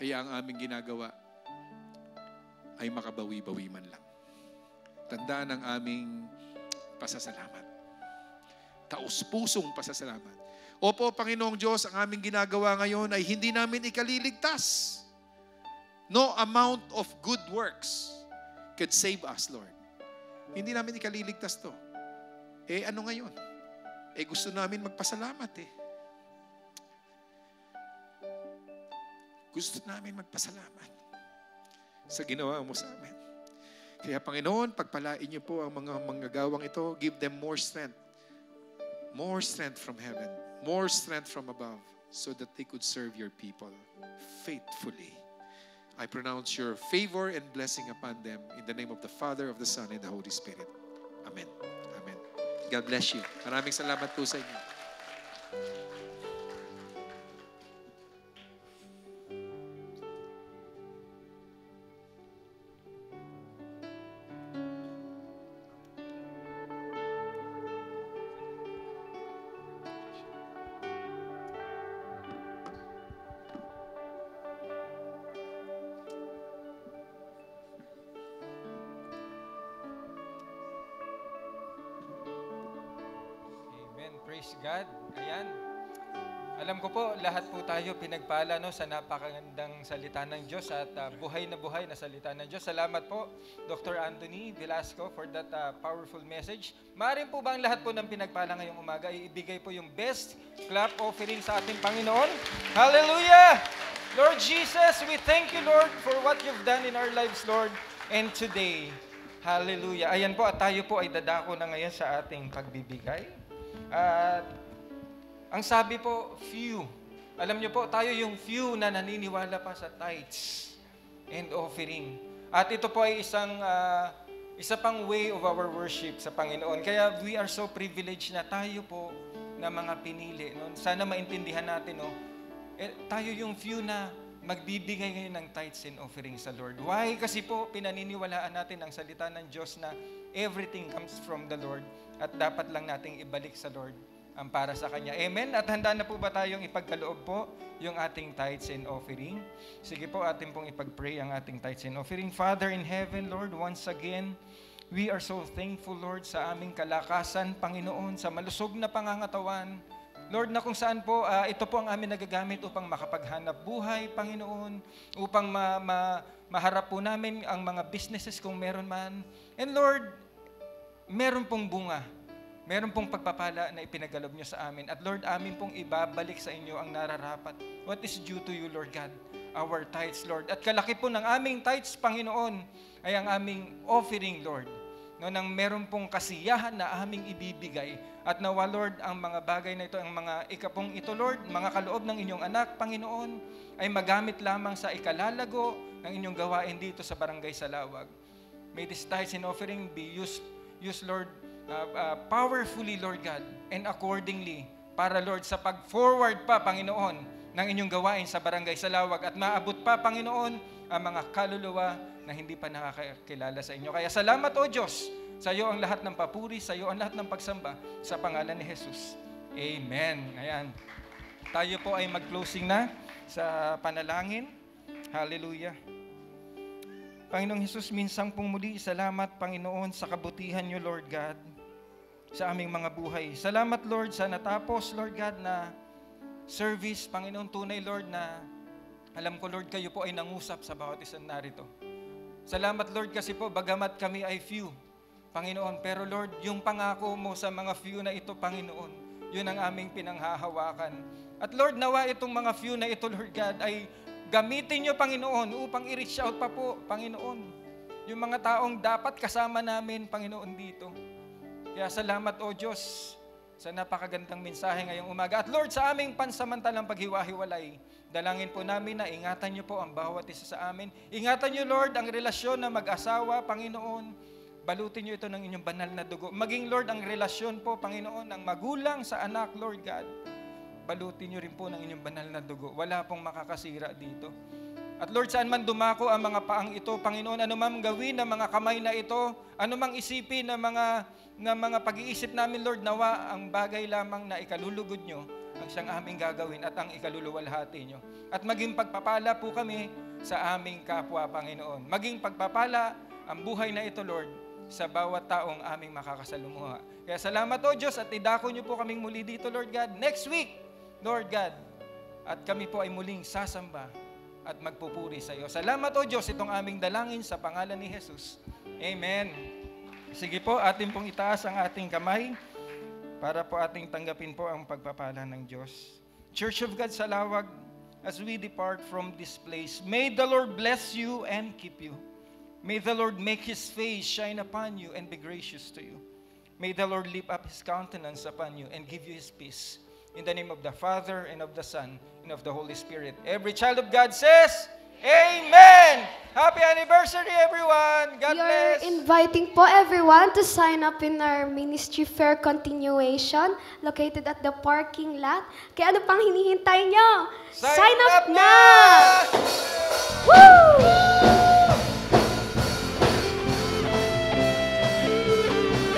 Kaya ang aming ginagawa ay makabawi-bawi man lang. Tandaan ang aming pasasalamat. Taos-pusong pasasalamat. Opo, Panginoong Diyos, ang aming ginagawa ngayon ay hindi namin ikaliligtas. No amount of good works could save us, Lord. Hindi namin ikaliligtas to. Ano ngayon? Gusto namin magpasalamat Gusto namin magpasalamat sa ginawa mo sa amin. Kaya Panginoon, pagpalain niyo po ang mga manggagawang ito. Give them more strength. More strength from heaven. More strength from above so that they could serve your people faithfully. I pronounce your favor and blessing upon them in the name of the Father, of the Son, and the Holy Spirit. Amen. Amen. God bless you. Maraming salamat po sa inyo. Praise God. Ayan. Alam ko po, lahat po tayo pinagpala sa napakagandang salita ng Diyos at buhay na salita ng Diyos. Salamat po, Dr. Anthony Velasco, for that powerful message. Maaari po ba ang lahat po ng pinagpala ngayong umaga, ibigay po yung best clap offering sa ating Panginoon? Hallelujah! Lord Jesus, we thank you, Lord, for what you've done in our lives, Lord, and today. Hallelujah. Ayan po, at tayo po ay dadako na ngayon sa ating pagbibigay. At ang sabi po, few. Alam niyo po, tayo yung few na naniniwala pa sa tithes and offering. At ito po ay isa pang way of our worship sa Panginoon. Kaya we are so privileged na tayo po na mga pinili. No? Sana maintindihan natin, tayo yung few na magbibigay ngayon ng tithes and offering sa Lord. Why? Kasi po, pinaniniwalaan natin ang salita ng Diyos na everything comes from the Lord at dapat lang nating ibalik sa Lord ang para sa Kanya. Amen? At handa na po ba tayong ipagkaloob po yung ating tithes and offering? Sige po, atin pong ipag-pray ang ating tithes and offering. Father in heaven, Lord, once again, we are so thankful, Lord, sa aming kalakasan, Panginoon, sa malusog na pangangatawan. Lord, na kung saan po, ito po ang amin nagagamit upang makapaghanap buhay, Panginoon, upang maharap po namin ang mga businesses kung meron man. And Lord, meron pong bunga, meron pong pagpapala na ipinagalob nyo sa amin. At Lord, amin pong ibabalik sa inyo ang nararapat. What is due to you, Lord God? Our tithes, Lord. At kalaki po ng aming tithes, Panginoon, ay ang aming offering, Lord. Nang meron pong kasiyahan na aming ibibigay. At nawa, Lord, ang mga bagay na ito, ang mga ikapong ito, Lord, mga kaloob ng inyong anak, Panginoon, ay magamit lamang sa ikalalago ng inyong gawain dito sa Barangay Salawag. May this tithes and offering be used, Lord, powerfully, Lord God, and accordingly, para, Lord, sa pag-forward pa, Panginoon, ng inyong gawain sa Barangay Salawag at maabot pa, Panginoon, ang mga kaluluwa na hindi pa nakakilala sa inyo. Kaya salamat, O Diyos, sa iyo ang lahat ng papuri, sa iyo ang lahat ng pagsamba, sa pangalan ni Jesus. Amen. Ayan. Tayo po ay mag-closing na sa panalangin. Hallelujah. Panginoong Jesus, minsang pong muli, salamat, Panginoon, sa kabutihan niyo, Lord God, sa aming mga buhay. Salamat, Lord, sa natapos, Lord God, na service, Panginoon, tunay, Lord, na alam ko, Lord, kayo po ay nangusap sa bawat isang narito. Salamat, Lord, kasi po, bagamat kami ay few, Panginoon, pero Lord, yung pangako mo sa mga few na ito, Panginoon, yun ang aming pinanghahawakan. At Lord, nawa itong mga few na ito, Lord God, ay gamitin niyo, Panginoon, upang i-reach out pa po, Panginoon, yung mga taong dapat kasama namin, Panginoon, dito. Kaya salamat, O Diyos, sa napakagandang mensahe ngayong umaga. At Lord, sa aming pansamantalang paghiwa-hiwalay, dalangin po namin na ingatan niyo po ang bawat isa sa amin. Ingatan niyo, Lord, ang relasyon na mag-asawa, Panginoon. Balutin niyo ito ng inyong banal na dugo. Maging, Lord, ang relasyon po, Panginoon, ng magulang sa anak, Lord God. Balutin niyo rin po ng inyong banal na dugo. Wala pong makakasira dito. At Lord, saan man dumako ang mga paang ito, Panginoon, anumang gawin ng mga kamay na ito, anumang isipin ng mga pag-iisip namin, Lord, nawa ang bagay lamang na ikalulugod nyo ang siyang aming gagawin at ang ikaluluwalhati nyo. At maging pagpapala po kami sa aming kapwa, Panginoon. Maging pagpapala ang buhay na ito, Lord, sa bawat taong aming makakasalumuha. Kaya salamat, O Diyos, at idako nyo po kaming muli dito, Lord God, next week, Lord God. At kami po ay muling sasamba at magpupuri sa iyo. Salamat, O Diyos, itong aming dalangin sa pangalan ni Jesus. Amen. Sige po, atin pong itaas ang ating kamay para po ating tanggapin po ang pagpapala ng Diyos. Church of God sa Lawag, as we depart from this place, may the Lord bless you and keep you. May the Lord make His face shine upon you and be gracious to you. May the Lord lift up His countenance upon you and give you His peace. In the name of the Father, and of the Son, and of the Holy Spirit. Every child of God says, Amen! Happy anniversary, everyone! God bless! We are inviting po everyone to sign up in our ministry fair continuation located at the parking lot. Kaya ano pang hinihintay nyo? Sign up na! Woo!